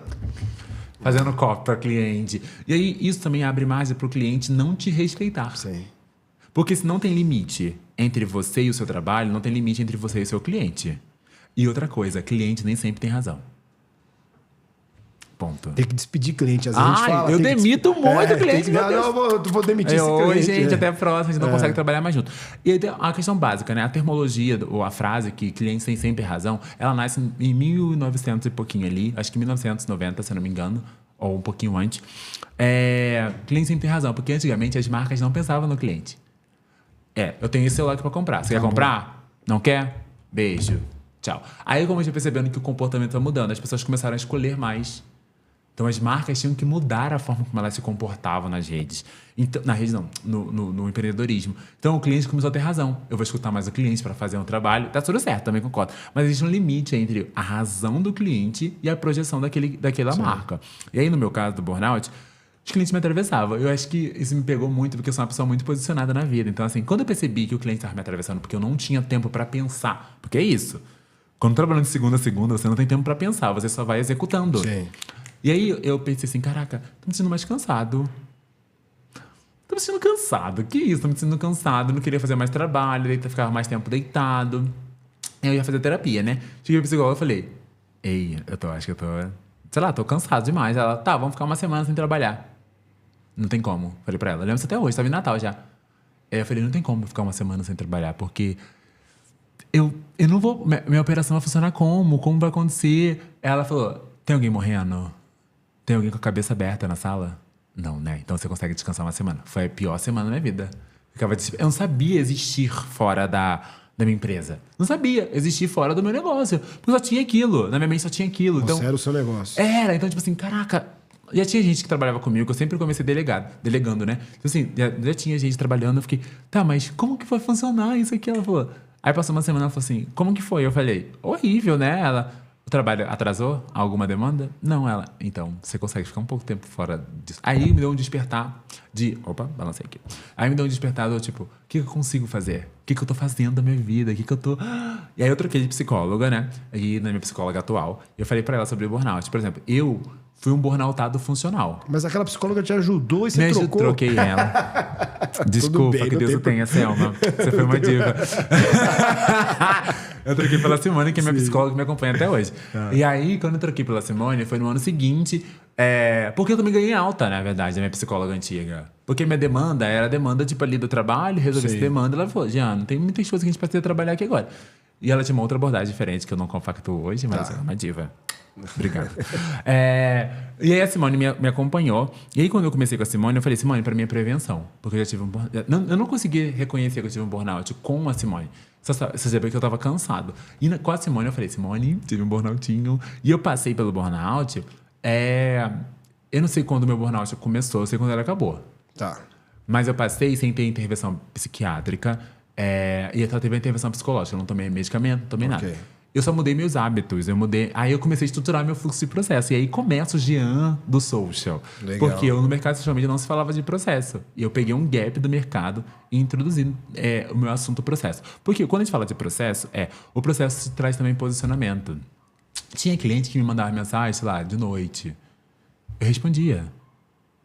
Fazendo copy para cliente. E aí, isso também abre margem para o cliente não te respeitar. Sim. Porque se não tem limite entre você e o seu trabalho, não tem limite entre você e o seu cliente. E outra coisa, cliente nem sempre tem razão. Ponto. Tem que despedir cliente. Às vezes a gente fala, eu demito muito cliente. Eu vou demitir esse cliente. Gente, até a próxima, a gente não consegue trabalhar mais junto. E aí, a questão básica, né? A termologia, ou a frase que clientes têm sempre razão, ela nasce em 1900 e pouquinho ali, acho que 1990, se eu não me engano, ou um pouquinho antes. Cliente sempre tem razão, porque antigamente as marcas não pensavam no cliente. Eu tenho esse celular aqui pra comprar. Você quer comprar? Não quer? Beijo. Tchau. Aí, como a gente vai percebendo que o comportamento vai mudando, as pessoas começaram a escolher mais. Então, as marcas tinham que mudar a forma como elas se comportavam nas redes. Então, na rede não, no empreendedorismo. Então, o cliente começou a ter razão. Eu vou escutar mais o cliente para fazer um trabalho. Tá tudo certo, também concordo. Mas existe um limite entre a razão do cliente e a projeção daquela marca. E aí, no meu caso do burnout, os clientes me atravessavam. Eu acho que isso me pegou muito, porque eu sou uma pessoa muito posicionada na vida. Então, assim, quando eu percebi que o cliente estava me atravessando porque eu não tinha tempo para pensar, porque é isso. Quando trabalhando de segunda a segunda, você não tem tempo para pensar, você só vai executando. Sim. E aí eu pensei assim, caraca, tô me sentindo mais cansado. Tô me sentindo cansado. Que isso? Tô me sentindo cansado. Não queria fazer mais trabalho, ficava mais tempo deitado. Eu ia fazer terapia, né? Cheguei pro psicólogo e falei, acho que eu tô... Sei lá, tô cansado demais. Ela, tá, vamos ficar uma semana sem trabalhar. Não tem como. Falei pra ela, lembra-se até hoje, tava em Natal já. Aí eu falei, não tem como ficar uma semana sem trabalhar, porque... Eu não vou... Minha operação vai funcionar como? Como vai acontecer? Ela falou, tem alguém morrendo? Tem alguém com a cabeça aberta na sala? Não, né? Então você consegue descansar uma semana. Foi a pior semana da minha vida. Eu não sabia existir fora da da minha empresa. Não sabia existir fora do meu negócio. Porque só tinha aquilo. Na minha mente só tinha aquilo. Então, era o seu negócio. Era. Então, tipo assim, caraca... Já tinha gente que trabalhava comigo, que eu sempre comecei delegando, né? Então, assim, já tinha gente trabalhando, eu fiquei, tá, mas como que vai funcionar isso aqui? Ela falou... Aí passou uma semana, ela falou assim, como que foi? Eu falei, horrível, né? Ela... O trabalho atrasou? Alguma demanda? Não, ela. Então, você consegue ficar um pouco tempo fora disso. Aí me deu um despertar de... Opa, balancei aqui. Aí me deu um despertar do tipo, o que eu consigo fazer? O que eu tô fazendo da minha vida? O que eu tô... E aí eu troquei de psicóloga, né? E na minha psicóloga atual, eu falei pra ela sobre burnout. Por exemplo, eu fui um burnoutado funcional. Mas aquela psicóloga te ajudou e você trocou? Troquei ela. Desculpa, bem, que Deus o tenha, Selma. Você foi uma diva. Eu troquei pela Simone, que é minha psicóloga que me acompanha até hoje. E aí, quando eu troquei pela Simone, foi no ano seguinte, porque eu também ganhei alta, na verdade, da minha psicóloga antiga. Porque minha demanda era a demanda, tipo, ali do trabalho, resolver essa demanda. Ela falou, Jean, não tem muitas coisas que a gente precisa trabalhar aqui agora. E ela tinha uma outra abordagem diferente, que eu não compactuo hoje, mas é uma diva. Obrigado. E aí a Simone me acompanhou. E aí quando eu comecei com a Simone, eu falei, Simone, pra mim é prevenção. Porque eu já tive eu não consegui reconhecer que eu tive um burnout com a Simone. Você sabia que eu tava cansado. E com a Simone eu falei, Simone, tive um burnoutinho. E eu passei pelo burnout. Eu não sei quando o meu burnout começou, eu sei quando ele acabou. Tá. Mas eu passei sem ter intervenção psiquiátrica. E até teve a intervenção psicológica. Eu não tomei medicamento, não tomei nada. Eu só mudei meus hábitos, aí eu comecei a estruturar meu fluxo de processo. E aí começa o Jean do social. Legal. Porque eu no mercado de social media não se falava de processo. E eu peguei um gap do mercado e introduzi o meu assunto processo. Porque quando a gente fala de processo, o processo traz também posicionamento. Tinha cliente que me mandava mensagem, sei lá, de noite. Eu respondia.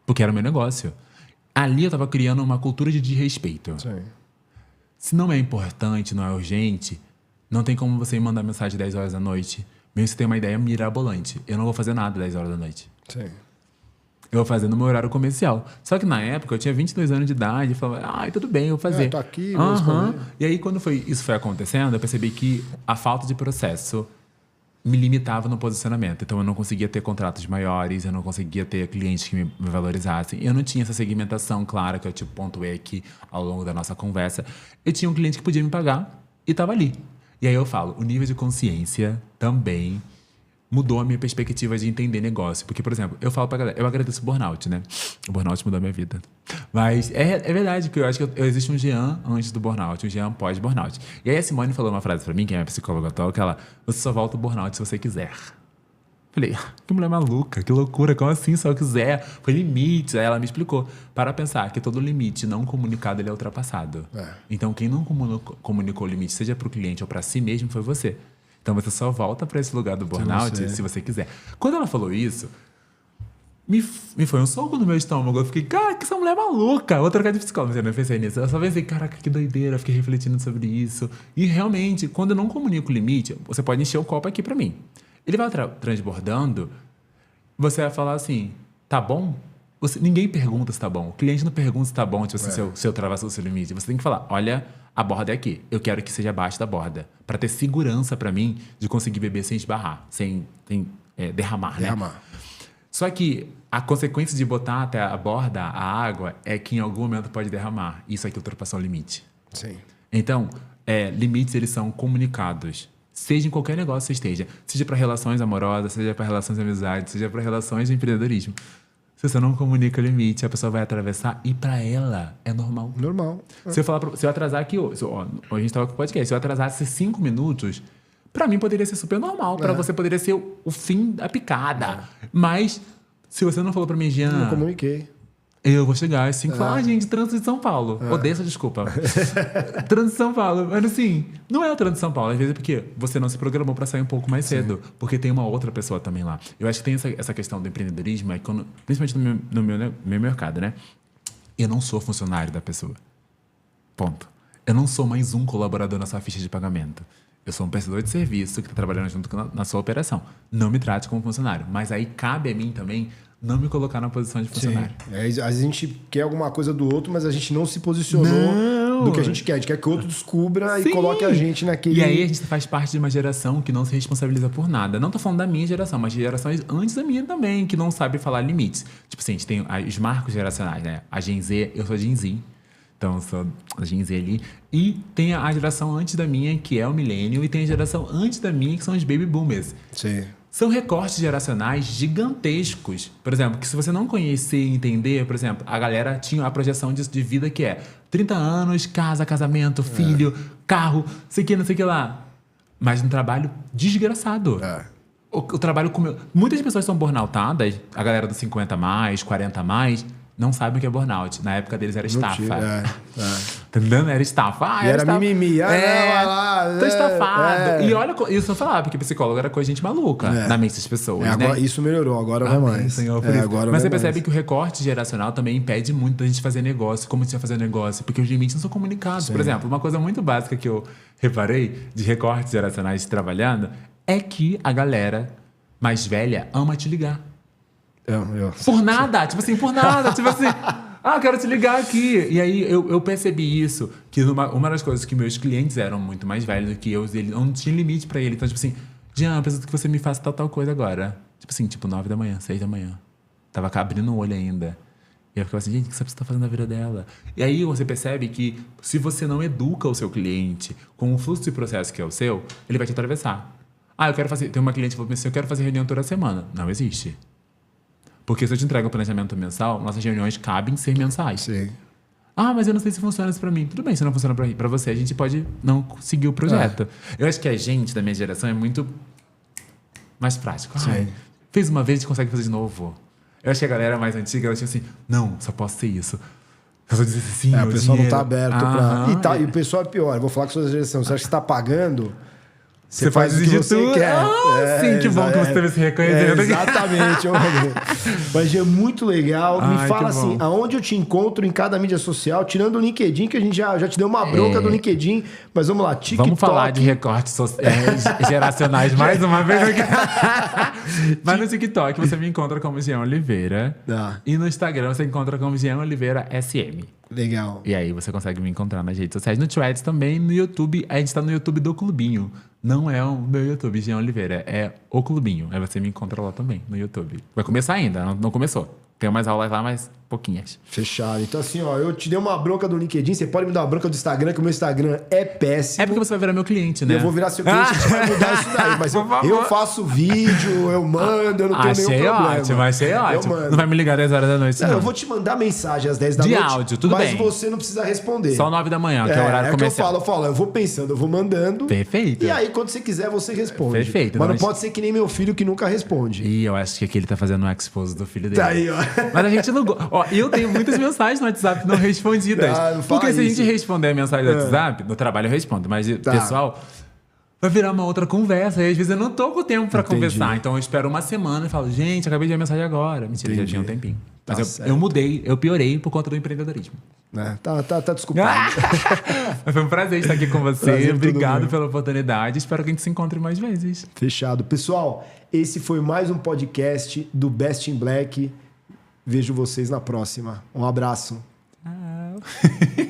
Porque era o meu negócio. Ali eu estava criando uma cultura de desrespeito. Sim. Se não é importante, não é urgente... Não tem como você me mandar mensagem 10 horas da noite. Mesmo que você tenha uma ideia mirabolante. Eu não vou fazer nada 10 horas da noite. Sim. Eu vou fazer no meu horário comercial. Só que na época eu tinha 22 anos de idade e falava, tudo bem, eu vou fazer. Tô aqui, vou responder. E aí quando isso foi acontecendo, eu percebi que a falta de processo me limitava no posicionamento. Então eu não conseguia ter contratos maiores, eu não conseguia ter clientes que me valorizassem. Eu não tinha essa segmentação clara que eu pontuei aqui ao longo da nossa conversa. Eu tinha um cliente que podia me pagar e estava ali. E aí eu falo, o nível de consciência também mudou a minha perspectiva de entender negócio. Porque, por exemplo, eu falo pra galera, eu agradeço o burnout, né? O burnout mudou a minha vida. Mas é verdade, porque eu acho que existe um Jean antes do burnout, um Jean pós-burnout. E aí a Simone falou uma frase pra mim, que é minha psicóloga atual, que você só volta o burnout se você quiser. Falei, que mulher maluca, que loucura, como assim, se eu quiser? Foi limite. Aí ela me explicou. Para pensar que todo limite não comunicado, ele é ultrapassado. Então, quem não comunicou o limite, seja para o cliente ou para si mesmo, foi você. Então, você só volta para esse lugar do burnout se você quiser. Quando ela falou isso, me foi um soco no meu estômago. Eu fiquei, cara, que essa mulher maluca. Vou trocar de psicóloga. Eu não pensei nisso. Eu só pensei, caraca, que doideira. Eu fiquei refletindo sobre isso. E, realmente, quando eu não comunico o limite, você pode encher o copo aqui para mim. Ele vai transbordando, você vai falar assim, tá bom? Ninguém pergunta se tá bom. O cliente não pergunta se tá bom, tipo, se eu travassou o seu limite. Você tem que falar, olha, a borda é aqui. Eu quero que seja abaixo da borda. Para ter segurança para mim de conseguir beber sem esbarrar, sem derramar, né? Só que a consequência de botar até a borda a água é que em algum momento pode derramar. Isso aqui ultrapassou o limite. Sim. Então, limites, eles são comunicados. Seja em qualquer negócio que você esteja. Seja para relações amorosas, seja para relações de amizade, seja para relações de empreendedorismo. Se você não comunica o limite, a pessoa vai atravessar e para ela é normal. Normal. Se eu atrasar aqui, hoje a gente estava com o podcast, se eu atrasasse 5 minutos, para mim poderia ser super normal. Para você poderia ser o fim da picada. Mas se você não falou para mim, Jean... Não comuniquei. Eu vou chegar assim e falar, gente, trânsito de São Paulo. Odeio essa desculpa. Trânsito de São Paulo. Mas assim, não é o trânsito de São Paulo. Às vezes é porque você não se programou para sair um pouco mais cedo. Porque tem uma outra pessoa também lá. Eu acho que tem essa questão do empreendedorismo, principalmente no meu mercado, né? Eu não sou funcionário da pessoa. Ponto. Eu não sou mais um colaborador na sua ficha de pagamento. Eu sou um prestador de serviço que está trabalhando junto na sua operação. Não me trate como funcionário. Mas aí cabe a mim também não me colocar na posição de funcionário. Às vezes a gente quer alguma coisa do outro, mas a gente não se posicionou do que a gente quer. A gente quer que o outro descubra e coloque a gente naquele... E aí a gente faz parte de uma geração que não se responsabiliza por nada. Não tô falando da minha geração, mas de gerações antes da minha também, que não sabe falar limites. Tipo assim, a gente tem os marcos geracionais, né? A Gen Z, eu sou a Gen Z. Então, eu sou a Gen Z ali. E tem a geração antes da minha, que é o Millennial, e tem a geração antes da minha, que são os Baby Boomers. Sim. São recortes geracionais gigantescos. Por exemplo, que se você não conhecer e entender, por exemplo, a galera tinha a projeção de vida que é 30 anos, casa, casamento, filho, carro, sei que, não sei o que lá. Mas um trabalho desgraçado. O trabalho comeu. Muitas pessoas são burnoutadas, a galera dos 50 mais, 40 mais, não sabem o que é burnout. Na época deles era estafa. Tá entendendo? Era estafa. E era mimimi. Tô estafado. E olha, isso eu falava, porque psicólogo era coisa de gente maluca na mente das pessoas, agora, né? isso melhorou, agora vai mais. Senhor, mas você percebe que o recorte geracional também impede muito da gente fazer negócio, como a gente vai fazer negócio, porque os limites não são comunicados. Sim. Por exemplo, uma coisa muito básica que eu reparei de recortes geracionais trabalhando é que a galera mais velha ama te ligar. Por nada, tipo assim, tipo assim, quero te ligar aqui. E aí eu percebi isso, que uma das coisas que meus clientes eram muito mais velhos do que eu, ele não tinha limite pra ele. Então, tipo assim, Jean, eu preciso que você me faça tal coisa agora. Tipo assim, 9 da manhã, 6 da manhã. Tava abrindo o olho ainda. E eu ficava assim, gente, o que essa pessoa tá fazendo na vida dela? E aí você percebe que se você não educa o seu cliente com o fluxo de processo que é o seu, ele vai te atravessar. Eu quero fazer... Tem uma cliente que falou assim, eu quero fazer reunião toda semana. Não existe. Porque se eu te entrego um planejamento mensal, nossas reuniões cabem ser mensais. Sim. Mas eu não sei se funciona isso pra mim. Tudo bem, se não funciona pra você, a gente pode não seguir o projeto. Eu acho que a gente da minha geração é muito mais prático. Fez uma vez, a gente consegue fazer de novo. Eu acho que a galera mais antiga, ela tinha assim, não, só posso ser isso. Eu só dizer assim, o pessoal não tá aberto pra... E o pessoal é pior, eu vou falar com a sua geração. Você acha que você tá pagando... Você faz o que você quer. Sim, que bom que você teve esse reconhecimento. Exatamente. Mas é muito legal. Me fala assim, aonde eu te encontro em cada mídia social, tirando o LinkedIn, que a gente já te deu uma bronca do LinkedIn. Mas vamos lá, TikTok. Vamos falar de recortes geracionais mais uma vez. Mas no TikTok você me encontra como Jean Oliveira. E no Instagram você encontra como Jean Oliveira SM. Legal. E aí você consegue me encontrar nas redes sociais. No Threads também, no YouTube. A gente tá no YouTube do Clubinho. Não é o meu YouTube, Jean Oliveira. É o Clubinho. Aí você me encontra lá também, no YouTube. Vai começar ainda, não começou. Tem umas aulas lá, mas pouquinhas. Fechado. Então assim, eu te dei uma bronca do LinkedIn. Você pode me dar uma bronca do Instagram, que o meu Instagram é péssimo. É porque você vai virar meu cliente, né? Eu vou virar seu cliente, a gente vai mudar isso daí. Mas eu faço vídeo, eu mando, eu não tenho nenhum problema. Achei ótimo. Não vai me ligar 10 horas da noite, não. Eu vou te mandar mensagem às 10 da noite. De áudio, tudo bem. Mas você não precisa responder. Só 9 da manhã, que é o horário comercial. Eu falo, eu vou pensando, eu vou mandando. Perfeito. E aí, quando você quiser, você responde. Perfeito. Mas não pode ser que nem meu filho que nunca responde. E eu acho que aqui ele tá fazendo um expose do filho dele. Tá aí, ó. Mas a gente não... eu tenho muitas mensagens no WhatsApp não respondidas. Não porque se a gente isso. responder a mensagem do WhatsApp, no trabalho eu respondo. Mas, pessoal, vai virar uma outra conversa. E às vezes eu não tô com tempo pra conversar. Então eu espero uma semana e falo, gente, acabei de ver a mensagem agora. Mentira, já tinha um tempinho. Mas eu mudei, eu piorei por conta do empreendedorismo. Tá desculpado. Foi um prazer estar aqui com você. Obrigado pela oportunidade. Espero que a gente se encontre mais vezes. Fechado. Pessoal, esse foi mais um podcast do Best in Black. Vejo vocês na próxima. Um abraço. Tchau.